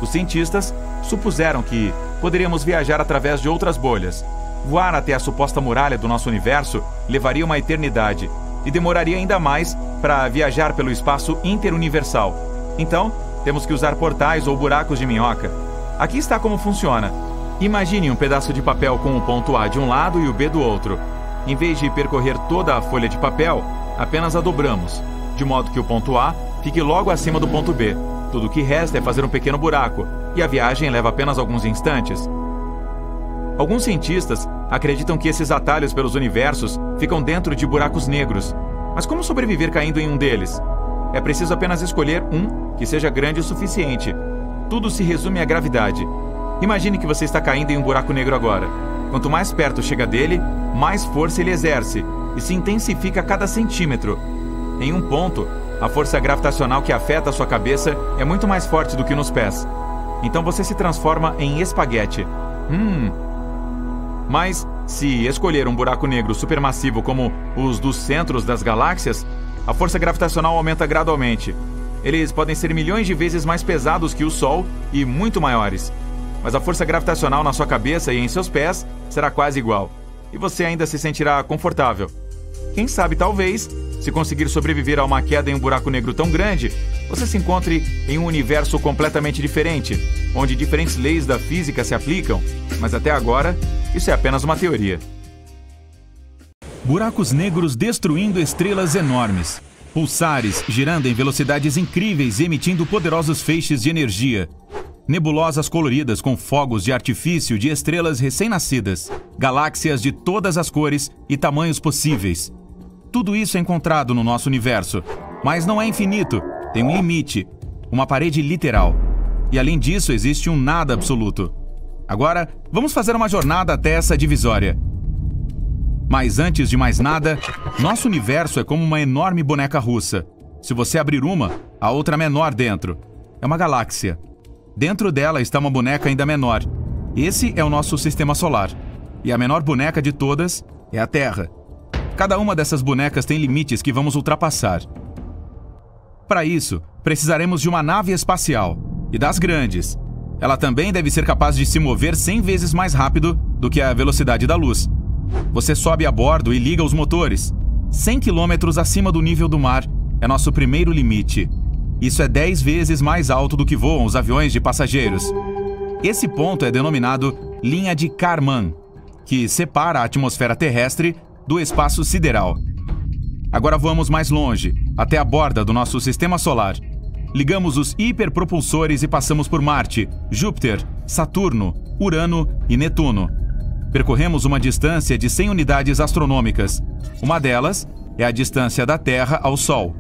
Os cientistas supuseram que poderíamos viajar através de outras bolhas. Voar até a suposta muralha do nosso universo levaria uma eternidade e demoraria ainda mais para viajar pelo espaço interuniversal. Então, temos que usar portais ou buracos de minhoca. Aqui está como funciona. Imagine um pedaço de papel com o ponto A de um lado e o B do outro. Em vez de percorrer toda a folha de papel, apenas a dobramos, de modo que o ponto A fique logo acima do ponto B. Tudo o que resta é fazer um pequeno buraco, e a viagem leva apenas alguns instantes. Alguns cientistas acreditam que esses atalhos pelos universos ficam dentro de buracos negros. Mas como sobreviver caindo em um deles? É preciso apenas escolher um que seja grande o suficiente. Tudo se resume à gravidade. Imagine que você está caindo em um buraco negro agora. Quanto mais perto chega dele, mais força ele exerce, e se intensifica a cada centímetro. Em um ponto, a força gravitacional que afeta a sua cabeça é muito mais forte do que nos pés. então você se transforma em espaguete. Mas, se escolher um buraco negro supermassivo como os dos centros das galáxias, a força gravitacional aumenta gradualmente. Eles podem ser milhões de vezes mais pesados que o Sol e muito maiores. Mas a força gravitacional na sua cabeça e em seus pés será quase igual. E você ainda se sentirá confortável. Quem sabe, talvez, se conseguir sobreviver a uma queda em um buraco negro tão grande, você se encontre em um universo completamente diferente, onde diferentes leis da física se aplicam, mas até agora, isso é apenas uma teoria. Buracos negros destruindo estrelas enormes. Pulsares girando em velocidades incríveis e emitindo poderosos feixes de energia. Nebulosas coloridas com fogos de artifício de estrelas recém-nascidas. Galáxias de todas as cores e tamanhos possíveis. Tudo isso é encontrado no nosso universo, mas não é infinito, tem um limite, uma parede literal. E além disso, existe um nada absoluto. Agora, vamos fazer uma jornada até essa divisória. Mas antes de mais nada, nosso universo é como uma enorme boneca russa. Se você abrir uma, a outra menor dentro. É uma galáxia. Dentro dela está uma boneca ainda menor. Esse é o nosso sistema solar. E a menor boneca de todas é a Terra. Cada uma dessas bonecas tem limites que vamos ultrapassar. Para isso, precisaremos de uma nave espacial, e das grandes. Ela também deve ser capaz de se mover 100 vezes mais rápido do que a velocidade da luz. Você sobe a bordo e liga os motores. 100 km acima do nível do mar é nosso primeiro limite. Isso é 10 vezes mais alto do que voam os aviões de passageiros. Esse ponto é denominado linha de Kármán, que separa a atmosfera terrestre do espaço sideral. Agora voamos mais longe, até a borda do nosso sistema solar. Ligamos os hiperpropulsores e passamos por Marte, Júpiter, Saturno, Urano e Netuno. Percorremos uma distância de 100 unidades astronômicas. Uma delas é a distância da Terra ao Sol.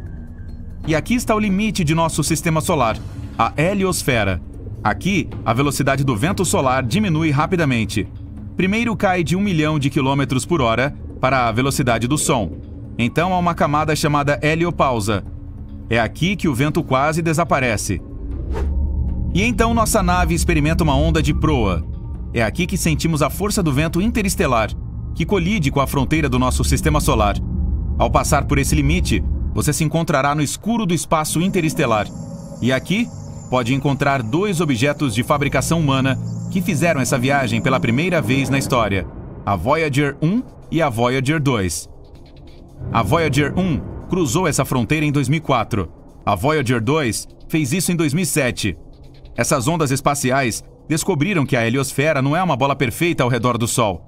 E aqui está o limite de nosso sistema solar, a heliosfera. Aqui, a velocidade do vento solar diminui rapidamente. Primeiro cai de 1 milhão de quilômetros por hora para a velocidade do som. Então há uma camada chamada heliopausa. É aqui que o vento quase desaparece. E então nossa nave experimenta uma onda de proa. É aqui que sentimos a força do vento interestelar, que colide com a fronteira do nosso sistema solar. Ao passar por esse limite, você se encontrará no escuro do espaço interestelar. E aqui, pode encontrar 2 objetos de fabricação humana que fizeram essa viagem pela primeira vez na história: a Voyager 1 e a Voyager 2. A Voyager 1 cruzou essa fronteira em 2004. A Voyager 2 fez isso em 2007. Essas ondas espaciais descobriram que a heliosfera não é uma bola perfeita ao redor do Sol.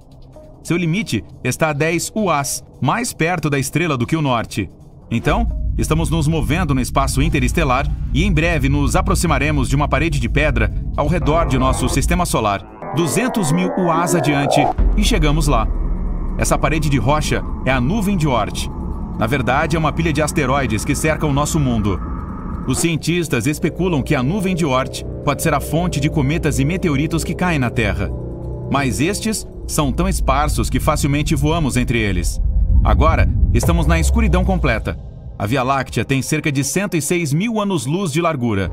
Seu limite está a 10 UAs, mais perto da estrela do que o Norte. Então, estamos nos movendo no espaço interestelar e em breve nos aproximaremos de uma parede de pedra ao redor de nosso sistema solar, 200 mil UAs adiante, e chegamos lá. Essa parede de rocha é a nuvem de Oort. Na verdade, é uma pilha de asteroides que cerca o nosso mundo. Os cientistas especulam que a nuvem de Oort pode ser a fonte de cometas e meteoritos que caem na Terra. Mas estes são tão esparsos que facilmente voamos entre eles. Agora, estamos na escuridão completa. A Via Láctea tem cerca de 106 mil anos-luz de largura.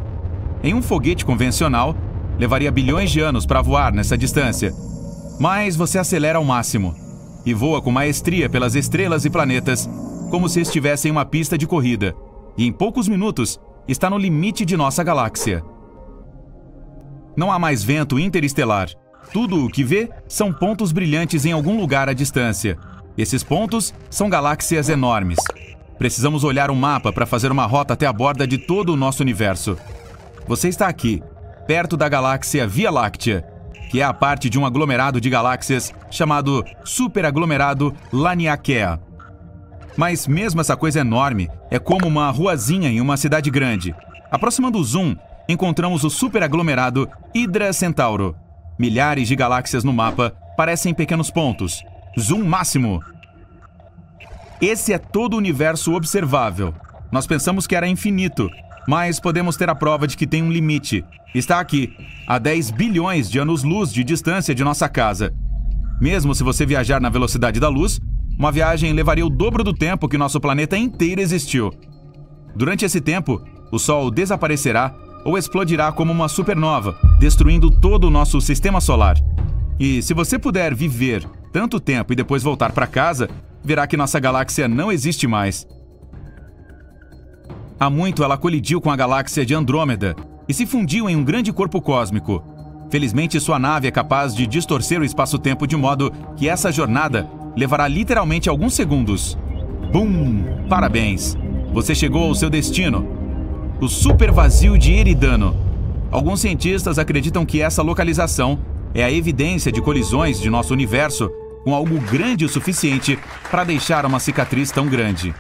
Em um foguete convencional, levaria bilhões de anos para voar nessa distância. Mas você acelera ao máximo e voa com maestria pelas estrelas e planetas, como se estivesse em uma pista de corrida. E em poucos minutos, está no limite de nossa galáxia. Não há mais vento interestelar. Tudo o que vê são pontos brilhantes em algum lugar à distância. Esses pontos são galáxias enormes. Precisamos olhar um mapa para fazer uma rota até a borda de todo o nosso universo. Você está aqui, perto da galáxia Via Láctea, que é a parte de um aglomerado de galáxias chamado superaglomerado Laniakea. Mas mesmo essa coisa enorme é como uma ruazinha em uma cidade grande. Aproximando o zoom, encontramos o superaglomerado Hydra Centauro. Milhares de galáxias no mapa parecem pequenos pontos. Zoom máximo. Esse é todo o universo observável. Nós pensamos que era infinito, mas podemos ter a prova de que tem um limite. Está aqui, a 10 bilhões de anos-luz de distância de nossa casa. Mesmo se você viajar na velocidade da luz, uma viagem levaria o dobro do tempo que nosso planeta inteiro existiu. Durante esse tempo, o Sol desaparecerá ou explodirá como uma supernova, destruindo todo o nosso sistema solar. E se você puder viver tanto tempo e depois voltar para casa, verá que nossa galáxia não existe mais. Há muito ela colidiu com a galáxia de Andrômeda e se fundiu em um grande corpo cósmico. Felizmente, sua nave é capaz de distorcer o espaço-tempo de modo que essa jornada levará literalmente alguns segundos. Bum! Parabéns! Você chegou ao seu destino, o supervazio de Eridano. Alguns cientistas acreditam que essa localização é a evidência de colisões de nosso universo com algo grande o suficiente para deixar uma cicatriz tão grande.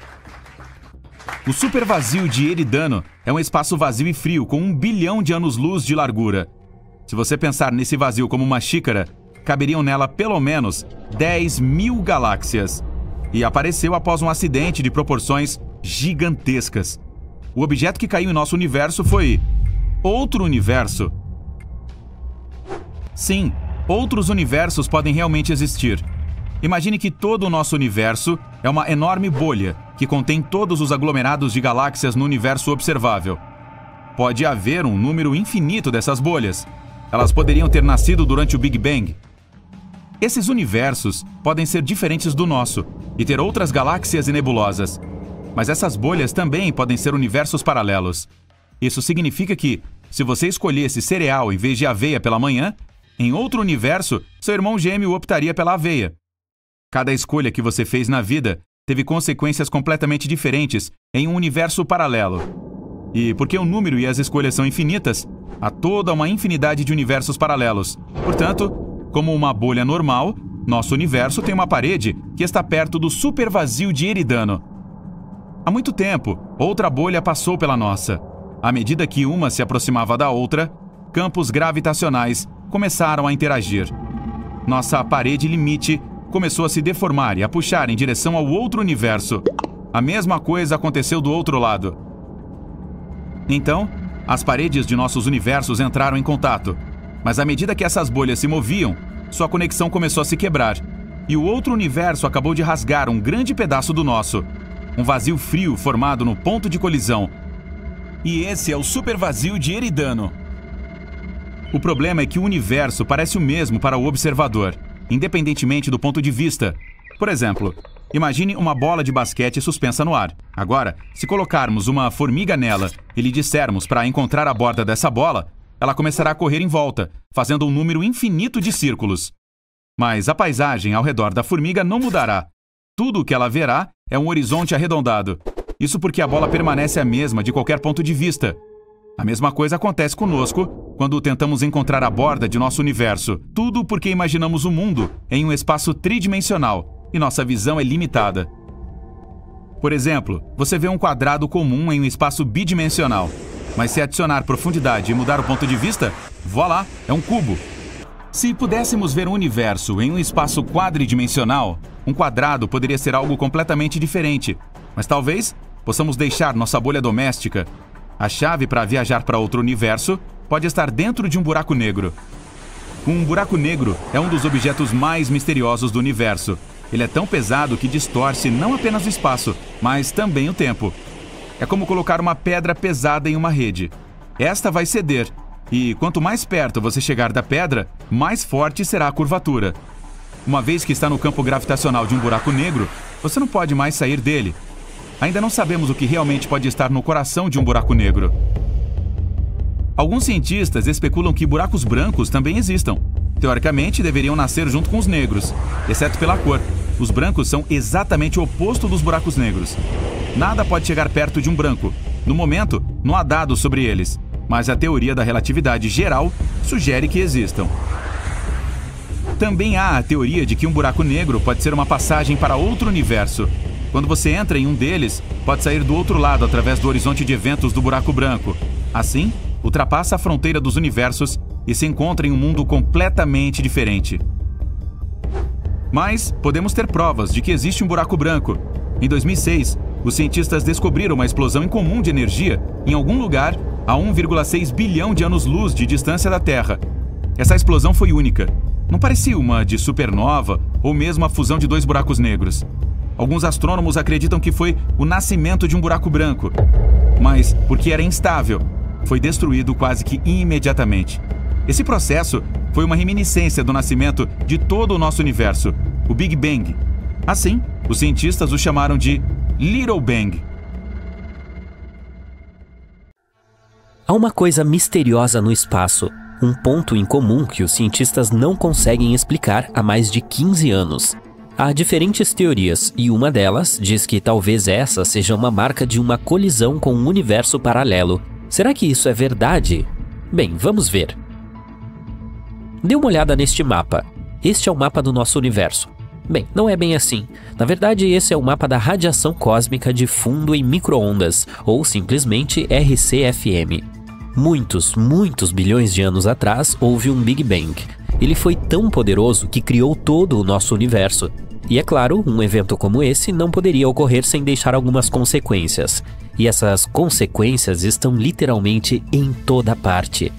O supervazio de Eridano é um espaço vazio e frio com 1 bilhão de anos-luz de largura. Se você pensar nesse vazio como uma xícara, caberiam nela pelo menos 10.000 galáxias. E apareceu após um acidente de proporções gigantescas. O objeto que caiu em nosso universo foi outro universo. Sim, outros universos podem realmente existir. Imagine que todo o nosso universo é uma enorme bolha que contém todos os aglomerados de galáxias no universo observável. Pode haver um número infinito dessas bolhas. Elas poderiam ter nascido durante o Big Bang. Esses universos podem ser diferentes do nosso e ter outras galáxias e nebulosas. Mas essas bolhas também podem ser universos paralelos. Isso significa que, se você escolhesse cereal em vez de aveia pela manhã, em outro universo, seu irmão gêmeo optaria pela aveia. Cada escolha que você fez na vida teve consequências completamente diferentes em um universo paralelo. E porque o número e as escolhas são infinitas, há toda uma infinidade de universos paralelos. Portanto, como uma bolha normal, nosso universo tem uma parede que está perto do supervazio de Eridano. Há muito tempo, outra bolha passou pela nossa. À medida que uma se aproximava da outra, campos gravitacionais começaram a interagir. Nossa parede limite começou a se deformar e a puxar em direção ao outro universo. A mesma coisa aconteceu do outro lado. Então, as paredes de nossos universos entraram em contato. Mas à medida que essas bolhas se moviam, sua conexão começou a se quebrar. E o outro universo acabou de rasgar um grande pedaço do nosso. Um vazio frio formado no ponto de colisão. E esse é o supervazio de Eridano. O problema é que o universo parece o mesmo para o observador, independentemente do ponto de vista. Por exemplo, imagine uma bola de basquete suspensa no ar. Agora, se colocarmos uma formiga nela e lhe dissermos para encontrar a borda dessa bola, ela começará a correr em volta, fazendo um número infinito de círculos. Mas a paisagem ao redor da formiga não mudará. Tudo o que ela verá é um horizonte arredondado. Isso porque a bola permanece a mesma de qualquer ponto de vista. A mesma coisa acontece conosco quando tentamos encontrar a borda de nosso universo. Tudo porque imaginamos o mundo em um espaço tridimensional e nossa visão é limitada. Por exemplo, você vê um quadrado comum em um espaço bidimensional. Mas se adicionar profundidade e mudar o ponto de vista, voilá, é um cubo. Se pudéssemos ver um universo em um espaço quadridimensional, um quadrado poderia ser algo completamente diferente. Mas talvez possamos deixar nossa bolha doméstica. A chave para viajar para outro universo pode estar dentro de um buraco negro. Um buraco negro é um dos objetos mais misteriosos do universo. Ele é tão pesado que distorce não apenas o espaço, mas também o tempo. É como colocar uma pedra pesada em uma rede. Esta vai ceder, e quanto mais perto você chegar da pedra, mais forte será a curvatura. Uma vez que está no campo gravitacional de um buraco negro, você não pode mais sair dele. Ainda não sabemos o que realmente pode estar no coração de um buraco negro. Alguns cientistas especulam que buracos brancos também existam. Teoricamente, deveriam nascer junto com os negros, exceto pela cor. Os brancos são exatamente o oposto dos buracos negros. Nada pode chegar perto de um branco. No momento, não há dados sobre eles, mas a teoria da relatividade geral sugere que existam. Também há a teoria de que um buraco negro pode ser uma passagem para outro universo. Quando você entra em um deles, pode sair do outro lado através do horizonte de eventos do buraco branco. Assim, ultrapassa a fronteira dos universos e se encontra em um mundo completamente diferente. Mas podemos ter provas de que existe um buraco branco. Em 2006, os cientistas descobriram uma explosão incomum de energia em algum lugar a 1,6 bilhão de anos-luz de distância da Terra. Essa explosão foi única. Não parecia uma de supernova ou mesmo a fusão de dois buracos negros. Alguns astrônomos acreditam que foi o nascimento de um buraco branco. Mas porque era instável, foi destruído quase que imediatamente. Esse processo foi uma reminiscência do nascimento de todo o nosso universo, o Big Bang. Assim, os cientistas o chamaram de Little Bang. Há uma coisa misteriosa no espaço, um ponto em comum que os cientistas não conseguem explicar há mais de 15 anos. Há diferentes teorias e uma delas diz que talvez essa seja uma marca de uma colisão com um universo paralelo. Será que isso é verdade? Bem, vamos ver. Dê uma olhada neste mapa. Este é o mapa do nosso universo. Bem, não é bem assim. Na verdade, esse é o mapa da radiação cósmica de fundo em micro-ondas, ou simplesmente RCFM. Muitos bilhões de anos atrás, houve um Big Bang. Ele foi tão poderoso que criou todo o nosso universo. E é claro, um evento como esse não poderia ocorrer sem deixar algumas consequências. E essas consequências estão literalmente em toda parte.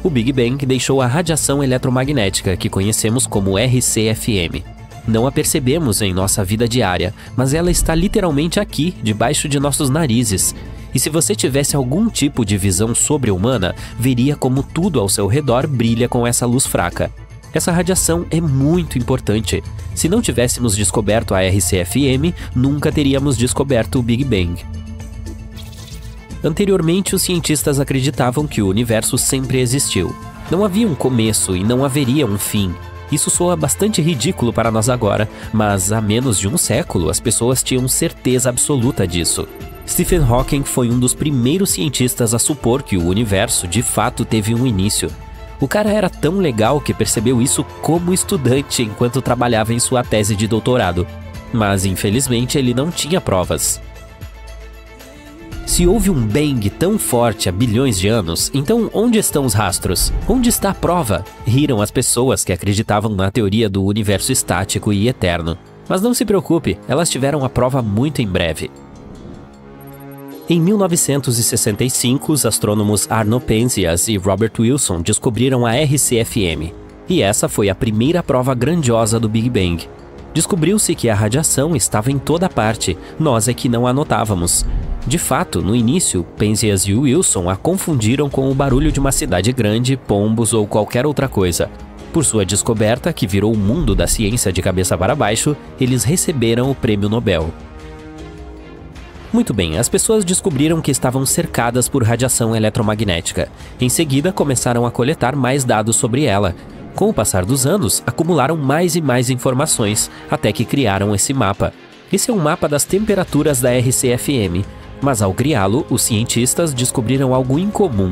O Big Bang deixou a radiação eletromagnética, que conhecemos como RCFM. Não a percebemos em nossa vida diária, mas ela está literalmente aqui, debaixo de nossos narizes. E se você tivesse algum tipo de visão sobre-humana, veria como tudo ao seu redor brilha com essa luz fraca. Essa radiação é muito importante. Se não tivéssemos descoberto a RCFM, nunca teríamos descoberto o Big Bang. Anteriormente, os cientistas acreditavam que o universo sempre existiu. Não havia um começo e não haveria um fim. Isso soa bastante ridículo para nós agora, mas há menos de um século as pessoas tinham certeza absoluta disso. Stephen Hawking foi um dos primeiros cientistas a supor que o universo de fato teve um início. O cara era tão legal que percebeu isso como estudante enquanto trabalhava em sua tese de doutorado. Mas infelizmente ele não tinha provas. Se houve um Bang tão forte há bilhões de anos, então onde estão os rastros? Onde está a prova? Riram as pessoas que acreditavam na teoria do universo estático e eterno. Mas não se preocupe, elas tiveram a prova muito em breve. Em 1965, os astrônomos Arno Penzias e Robert Wilson descobriram a RCFM. E essa foi a primeira prova grandiosa do Big Bang. Descobriu-se que a radiação estava em toda parte, nós é que não a notávamos. De fato, no início, Penzias e Wilson a confundiram com o barulho de uma cidade grande, pombos ou qualquer outra coisa. Por sua descoberta, que virou o mundo da ciência de cabeça para baixo, eles receberam o Prêmio Nobel. Muito bem, as pessoas descobriram que estavam cercadas por radiação eletromagnética. Em seguida, começaram a coletar mais dados sobre ela. Com o passar dos anos, acumularam mais e mais informações, até que criaram esse mapa. Esse é um mapa das temperaturas da RCFM, mas ao criá-lo, os cientistas descobriram algo incomum.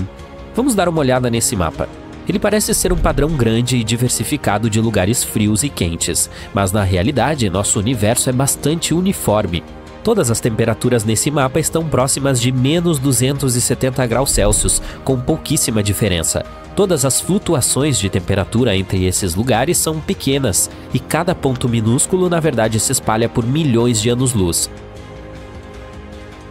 Vamos dar uma olhada nesse mapa. Ele parece ser um padrão grande e diversificado de lugares frios e quentes, mas na realidade, nosso universo é bastante uniforme. Todas as temperaturas nesse mapa estão próximas de menos 270 graus Celsius, com pouquíssima diferença. Todas as flutuações de temperatura entre esses lugares são pequenas, e cada ponto minúsculo na verdade se espalha por milhões de anos-luz.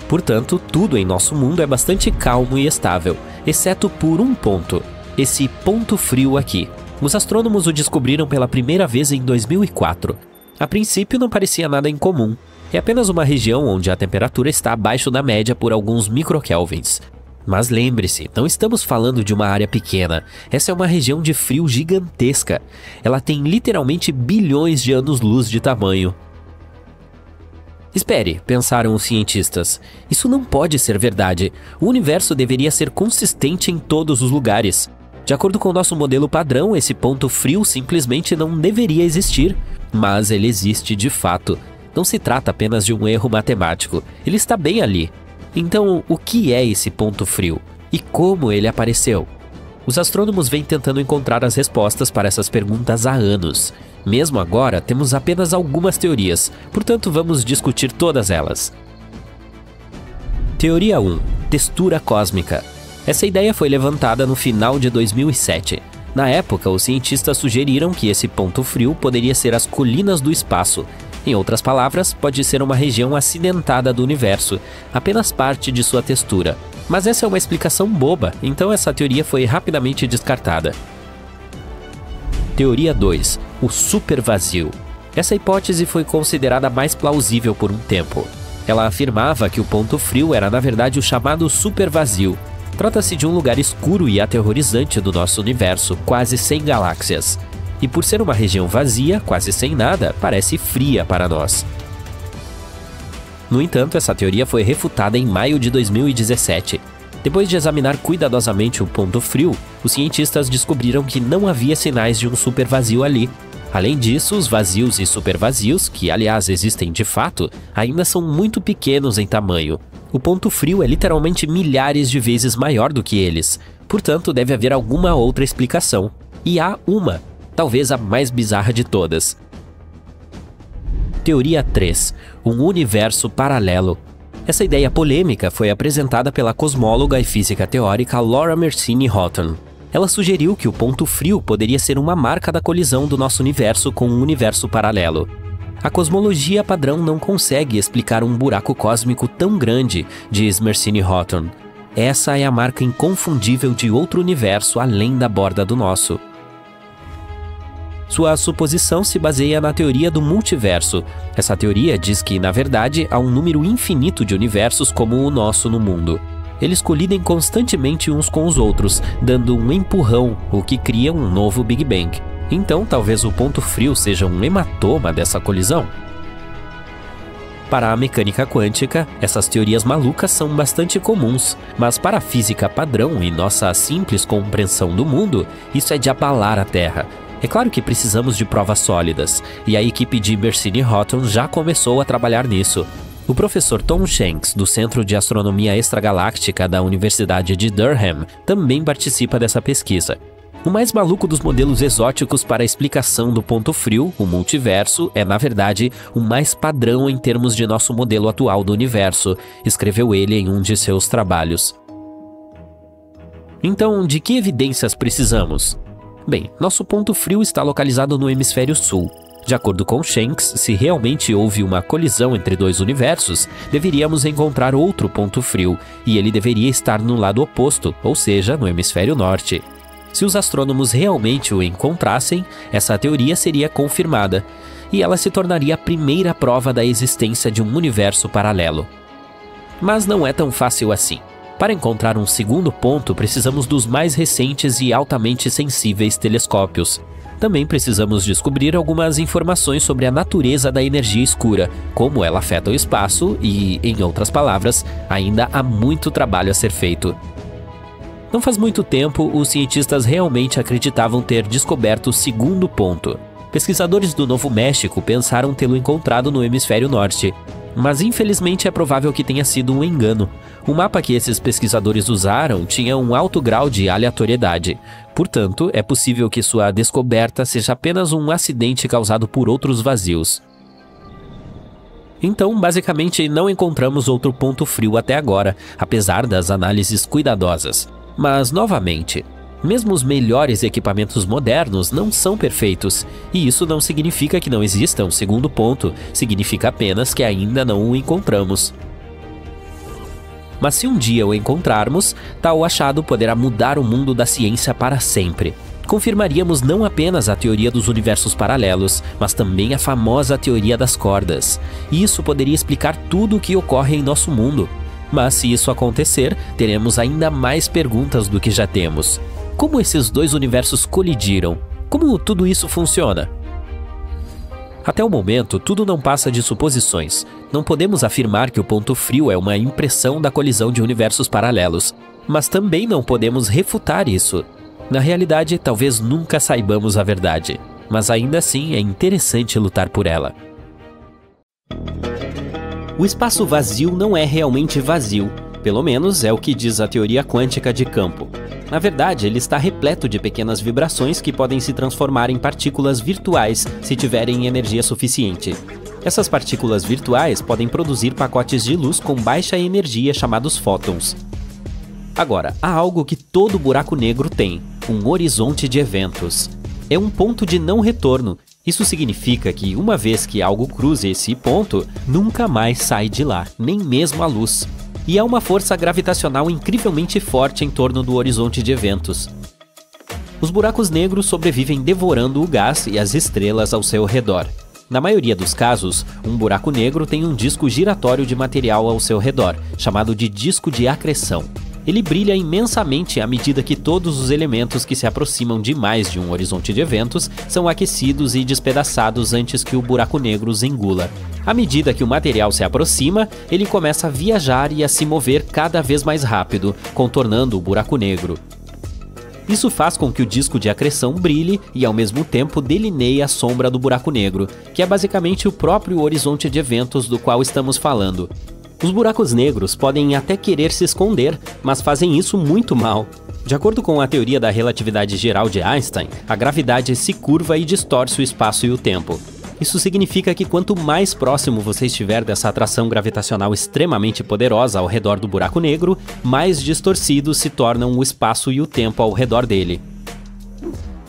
Portanto, tudo em nosso mundo é bastante calmo e estável, exceto por um ponto, esse ponto frio aqui. Os astrônomos o descobriram pela primeira vez em 2004. A princípio não parecia nada incomum. É apenas uma região onde a temperatura está abaixo da média por alguns microkelvins. Mas lembre-se, não estamos falando de uma área pequena. Essa é uma região de frio gigantesca. Ela tem literalmente bilhões de anos-luz de tamanho. Espere, pensaram os cientistas. Isso não pode ser verdade. O universo deveria ser consistente em todos os lugares. De acordo com o nosso modelo padrão, esse ponto frio simplesmente não deveria existir. Mas ele existe de fato. Não se trata apenas de um erro matemático, ele está bem ali. Então, o que é esse ponto frio? E como ele apareceu? Os astrônomos vêm tentando encontrar as respostas para essas perguntas há anos. Mesmo agora, temos apenas algumas teorias, portanto vamos discutir todas elas. Teoria 1. Textura cósmica. Essa ideia foi levantada no final de 2007. Na época, os cientistas sugeriram que esse ponto frio poderia ser as colinas do espaço. Em outras palavras, pode ser uma região acidentada do universo, apenas parte de sua textura. Mas essa é uma explicação boba, então essa teoria foi rapidamente descartada. Teoria 2. O supervazio. Essa hipótese foi considerada mais plausível por um tempo. Ela afirmava que o ponto frio era na verdade o chamado supervazio. Trata-se de um lugar escuro e aterrorizante do nosso universo, quase sem galáxias. E por ser uma região vazia, quase sem nada, parece fria para nós. No entanto, essa teoria foi refutada em maio de 2017. Depois de examinar cuidadosamente o ponto frio, os cientistas descobriram que não havia sinais de um supervazio ali. Além disso, os vazios e supervazios, que aliás existem de fato, ainda são muito pequenos em tamanho. O ponto frio é literalmente milhares de vezes maior do que eles, portanto deve haver alguma outra explicação. E há uma, talvez a mais bizarra de todas. Teoria 3. Um universo paralelo. Essa ideia polêmica foi apresentada pela cosmóloga e física teórica Laura Mersini-Houghton. Ela sugeriu que o ponto frio poderia ser uma marca da colisão do nosso universo com um universo paralelo. A cosmologia padrão não consegue explicar um buraco cósmico tão grande, diz Mersini-Houghton. Essa é a marca inconfundível de outro universo além da borda do nosso. Sua suposição se baseia na teoria do multiverso. Essa teoria diz que, na verdade, há um número infinito de universos como o nosso no mundo. Eles colidem constantemente uns com os outros, dando um empurrão, o que cria um novo Big Bang. Então, talvez o ponto frio seja um hematoma dessa colisão? Para a mecânica quântica, essas teorias malucas são bastante comuns, mas para a física padrão e nossa simples compreensão do mundo, isso é de abalar a Terra. É claro que precisamos de provas sólidas, e a equipe de Mersini-Houghton já começou a trabalhar nisso. O professor Tom Shanks, do Centro de Astronomia Extragaláctica da Universidade de Durham, também participa dessa pesquisa. O mais maluco dos modelos exóticos para a explicação do ponto frio, o multiverso, é, na verdade, o mais padrão em termos de nosso modelo atual do universo, escreveu ele em um de seus trabalhos. Então, de que evidências precisamos? Bem, nosso ponto frio está localizado no hemisfério sul. De acordo com Shanks, se realmente houve uma colisão entre dois universos, deveríamos encontrar outro ponto frio, e ele deveria estar no lado oposto, ou seja, no hemisfério norte. Se os astrônomos realmente o encontrassem, essa teoria seria confirmada, e ela se tornaria a primeira prova da existência de um universo paralelo. Mas não é tão fácil assim. Para encontrar um segundo ponto, precisamos dos mais recentes e altamente sensíveis telescópios. Também precisamos descobrir algumas informações sobre a natureza da energia escura, como ela afeta o espaço e, em outras palavras, ainda há muito trabalho a ser feito. Não faz muito tempo, os cientistas realmente acreditavam ter descoberto o segundo ponto. Pesquisadores do Novo México pensaram tê-lo encontrado no hemisfério norte, mas infelizmente é provável que tenha sido um engano. O mapa que esses pesquisadores usaram tinha um alto grau de aleatoriedade. Portanto, é possível que sua descoberta seja apenas um acidente causado por outros vazios. Então, basicamente, não encontramos outro ponto frio até agora, apesar das análises cuidadosas. Mas, novamente, mesmo os melhores equipamentos modernos não são perfeitos, e isso não significa que não exista um segundo ponto, significa apenas que ainda não o encontramos. Mas se um dia o encontrarmos, tal achado poderá mudar o mundo da ciência para sempre. Confirmaríamos não apenas a teoria dos universos paralelos, mas também a famosa teoria das cordas. E isso poderia explicar tudo o que ocorre em nosso mundo. Mas se isso acontecer, teremos ainda mais perguntas do que já temos. Como esses dois universos colidiram? Como tudo isso funciona? Até o momento, tudo não passa de suposições. Não podemos afirmar que o ponto frio é uma impressão da colisão de universos paralelos, mas também não podemos refutar isso. Na realidade, talvez nunca saibamos a verdade, mas ainda assim é interessante lutar por ela. O espaço vazio não é realmente vazio, pelo menos é o que diz a teoria quântica de campo. Na verdade, ele está repleto de pequenas vibrações que podem se transformar em partículas virtuais se tiverem energia suficiente. Essas partículas virtuais podem produzir pacotes de luz com baixa energia chamados fótons. Agora, há algo que todo buraco negro tem: um horizonte de eventos. É um ponto de não retorno. Isso significa que, uma vez que algo cruze esse ponto, nunca mais sai de lá, nem mesmo a luz. E há uma força gravitacional incrivelmente forte em torno do horizonte de eventos. Os buracos negros sobrevivem devorando o gás e as estrelas ao seu redor. Na maioria dos casos, um buraco negro tem um disco giratório de material ao seu redor, chamado de disco de acreção. Ele brilha imensamente à medida que todos os elementos que se aproximam demais de um horizonte de eventos são aquecidos e despedaçados antes que o buraco negro os engula. À medida que o material se aproxima, ele começa a viajar e a se mover cada vez mais rápido, contornando o buraco negro. Isso faz com que o disco de acreção brilhe e, ao mesmo tempo, delineie a sombra do buraco negro, que é basicamente o próprio horizonte de eventos do qual estamos falando. Os buracos negros podem até querer se esconder, mas fazem isso muito mal. De acordo com a teoria da relatividade geral de Einstein, a gravidade se curva e distorce o espaço e o tempo. Isso significa que quanto mais próximo você estiver dessa atração gravitacional extremamente poderosa ao redor do buraco negro, mais distorcidos se tornam o espaço e o tempo ao redor dele.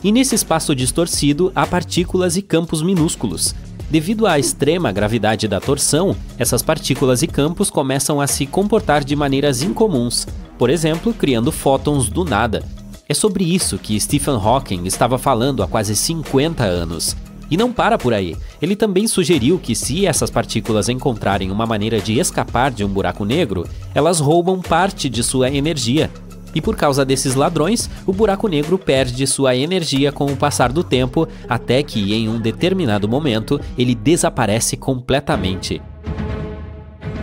E nesse espaço distorcido há partículas e campos minúsculos. Devido à extrema gravidade da torção, essas partículas e campos começam a se comportar de maneiras incomuns, por exemplo, criando fótons do nada. É sobre isso que Stephen Hawking estava falando há quase 50 anos. E não para por aí. Ele também sugeriu que se essas partículas encontrarem uma maneira de escapar de um buraco negro, elas roubam parte de sua energia. E por causa desses ladrões, o buraco negro perde sua energia com o passar do tempo, até que, em um determinado momento, ele desaparece completamente.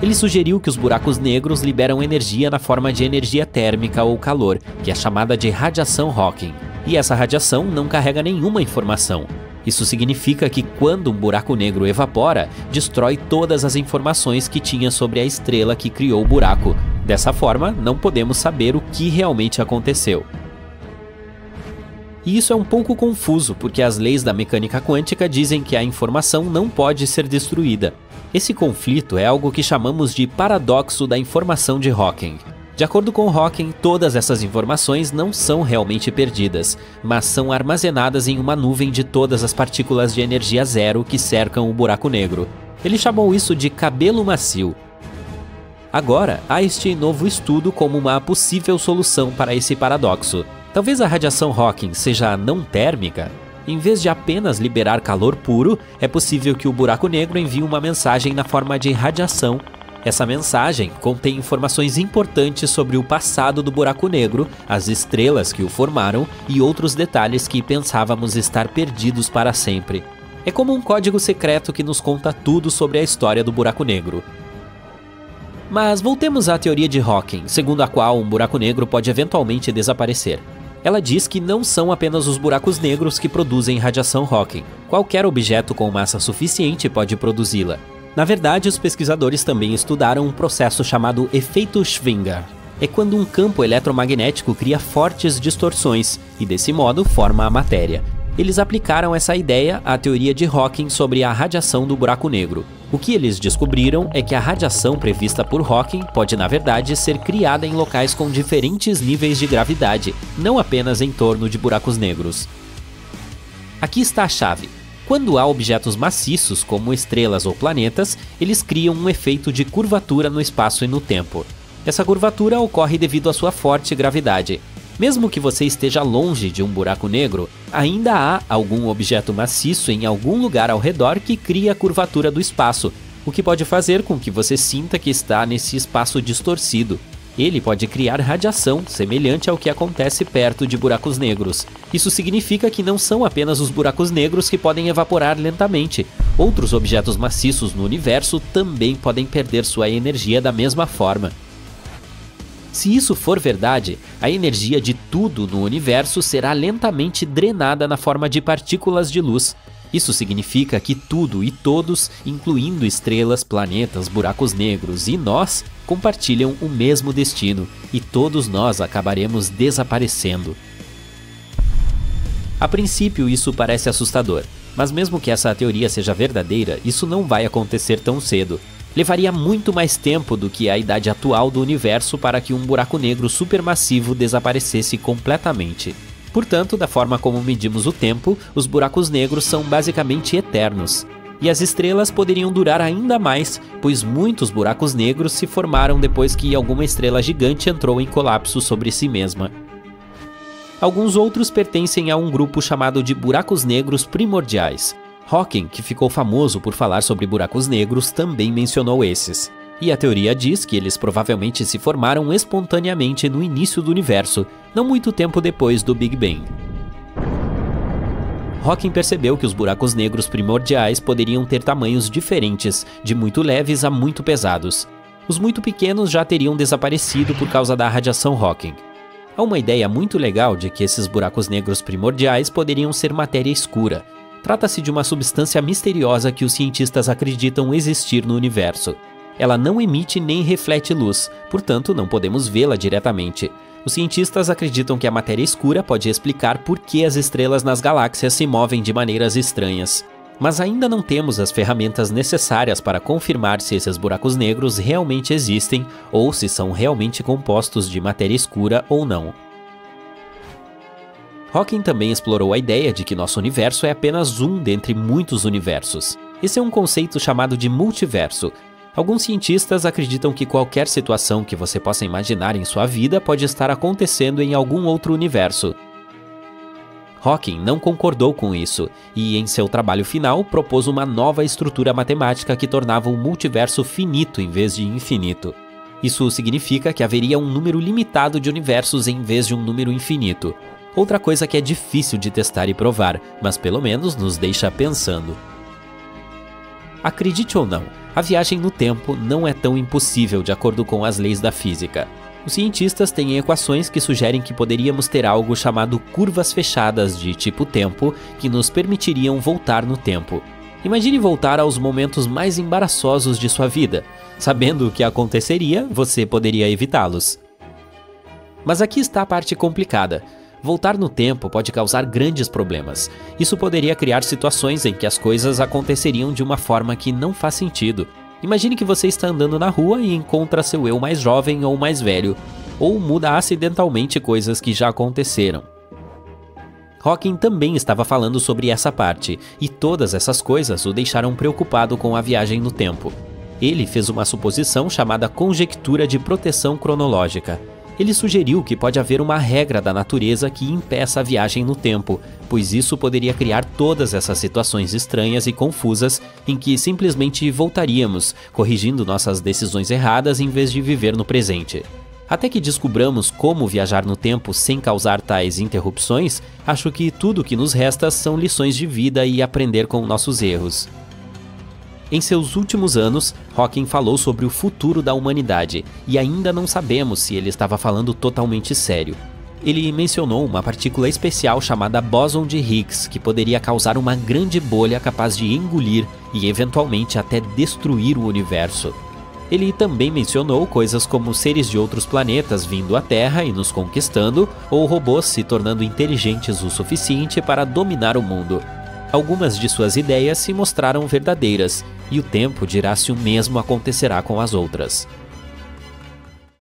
Ele sugeriu que os buracos negros liberam energia na forma de energia térmica ou calor, que é chamada de radiação Hawking. E essa radiação não carrega nenhuma informação. Isso significa que quando um buraco negro evapora, destrói todas as informações que tinha sobre a estrela que criou o buraco. Dessa forma, não podemos saber o que realmente aconteceu. E isso é um pouco confuso, porque as leis da mecânica quântica dizem que a informação não pode ser destruída. Esse conflito é algo que chamamos de paradoxo da informação de Hawking. De acordo com Hawking, todas essas informações não são realmente perdidas, mas são armazenadas em uma nuvem de todas as partículas de energia zero que cercam o buraco negro. Ele chamou isso de cabelo macio. Agora, há este novo estudo como uma possível solução para esse paradoxo. Talvez a radiação Hawking seja não térmica? Em vez de apenas liberar calor puro, é possível que o buraco negro envie uma mensagem na forma de radiação. Essa mensagem contém informações importantes sobre o passado do buraco negro, as estrelas que o formaram e outros detalhes que pensávamos estar perdidos para sempre. É como um código secreto que nos conta tudo sobre a história do buraco negro. Mas voltemos à teoria de Hawking, segundo a qual um buraco negro pode eventualmente desaparecer. Ela diz que não são apenas os buracos negros que produzem radiação Hawking. Qualquer objeto com massa suficiente pode produzi-la. Na verdade, os pesquisadores também estudaram um processo chamado efeito Schwinger. É quando um campo eletromagnético cria fortes distorções e, desse modo, forma a matéria. Eles aplicaram essa ideia à teoria de Hawking sobre a radiação do buraco negro. O que eles descobriram é que a radiação prevista por Hawking pode, na verdade, ser criada em locais com diferentes níveis de gravidade, não apenas em torno de buracos negros. Aqui está a chave. Quando há objetos maciços, como estrelas ou planetas, eles criam um efeito de curvatura no espaço e no tempo. Essa curvatura ocorre devido à sua forte gravidade. Mesmo que você esteja longe de um buraco negro, ainda há algum objeto maciço em algum lugar ao redor que cria a curvatura do espaço, o que pode fazer com que você sinta que está nesse espaço distorcido. Ele pode criar radiação, semelhante ao que acontece perto de buracos negros. Isso significa que não são apenas os buracos negros que podem evaporar lentamente. Outros objetos maciços no universo também podem perder sua energia da mesma forma. Se isso for verdade, a energia de tudo no universo será lentamente drenada na forma de partículas de luz. Isso significa que tudo e todos, incluindo estrelas, planetas, buracos negros e nós, compartilham o mesmo destino, e todos nós acabaremos desaparecendo. A princípio, isso parece assustador, mas mesmo que essa teoria seja verdadeira, isso não vai acontecer tão cedo. Levaria muito mais tempo do que a idade atual do universo para que um buraco negro supermassivo desaparecesse completamente. Portanto, da forma como medimos o tempo, os buracos negros são basicamente eternos. E as estrelas poderiam durar ainda mais, pois muitos buracos negros se formaram depois que alguma estrela gigante entrou em colapso sobre si mesma. Alguns outros pertencem a um grupo chamado de buracos negros primordiais. Hawking, que ficou famoso por falar sobre buracos negros, também mencionou esses. E a teoria diz que eles provavelmente se formaram espontaneamente no início do universo, não muito tempo depois do Big Bang. Hawking percebeu que os buracos negros primordiais poderiam ter tamanhos diferentes, de muito leves a muito pesados. Os muito pequenos já teriam desaparecido por causa da radiação Hawking. Há uma ideia muito legal de que esses buracos negros primordiais poderiam ser matéria escura. Trata-se de uma substância misteriosa que os cientistas acreditam existir no universo. Ela não emite nem reflete luz, portanto não podemos vê-la diretamente. Os cientistas acreditam que a matéria escura pode explicar por que as estrelas nas galáxias se movem de maneiras estranhas. Mas ainda não temos as ferramentas necessárias para confirmar se esses buracos negros realmente existem ou se são realmente compostos de matéria escura ou não. Hawking também explorou a ideia de que nosso universo é apenas um dentre muitos universos. Esse é um conceito chamado de multiverso. Alguns cientistas acreditam que qualquer situação que você possa imaginar em sua vida pode estar acontecendo em algum outro universo. Hawking não concordou com isso e, em seu trabalho final, propôs uma nova estrutura matemática que tornava o multiverso finito em vez de infinito. Isso significa que haveria um número limitado de universos em vez de um número infinito. Outra coisa que é difícil de testar e provar, mas pelo menos nos deixa pensando. Acredite ou não, a viagem no tempo não é tão impossível de acordo com as leis da física. Os cientistas têm equações que sugerem que poderíamos ter algo chamado curvas fechadas de tipo tempo que nos permitiriam voltar no tempo. Imagine voltar aos momentos mais embaraçosos de sua vida. Sabendo o que aconteceria, você poderia evitá-los. Mas aqui está a parte complicada. Voltar no tempo pode causar grandes problemas. Isso poderia criar situações em que as coisas aconteceriam de uma forma que não faz sentido. Imagine que você está andando na rua e encontra seu eu mais jovem ou mais velho, ou muda acidentalmente coisas que já aconteceram. Hawking também estava falando sobre essa parte, e todas essas coisas o deixaram preocupado com a viagem no tempo. Ele fez uma suposição chamada conjectura de proteção cronológica. Ele sugeriu que pode haver uma regra da natureza que impeça a viagem no tempo, pois isso poderia criar todas essas situações estranhas e confusas em que simplesmente voltaríamos, corrigindo nossas decisões erradas em vez de viver no presente. Até que descubramos como viajar no tempo sem causar tais interrupções, acho que tudo o que nos resta são lições de vida e aprender com nossos erros. Em seus últimos anos, Hawking falou sobre o futuro da humanidade, e ainda não sabemos se ele estava falando totalmente sério. Ele mencionou uma partícula especial chamada bóson de Higgs, que poderia causar uma grande bolha capaz de engolir e eventualmente até destruir o universo. Ele também mencionou coisas como seres de outros planetas vindo à Terra e nos conquistando, ou robôs se tornando inteligentes o suficiente para dominar o mundo. Algumas de suas ideias se mostraram verdadeiras, e o tempo dirá se o mesmo acontecerá com as outras.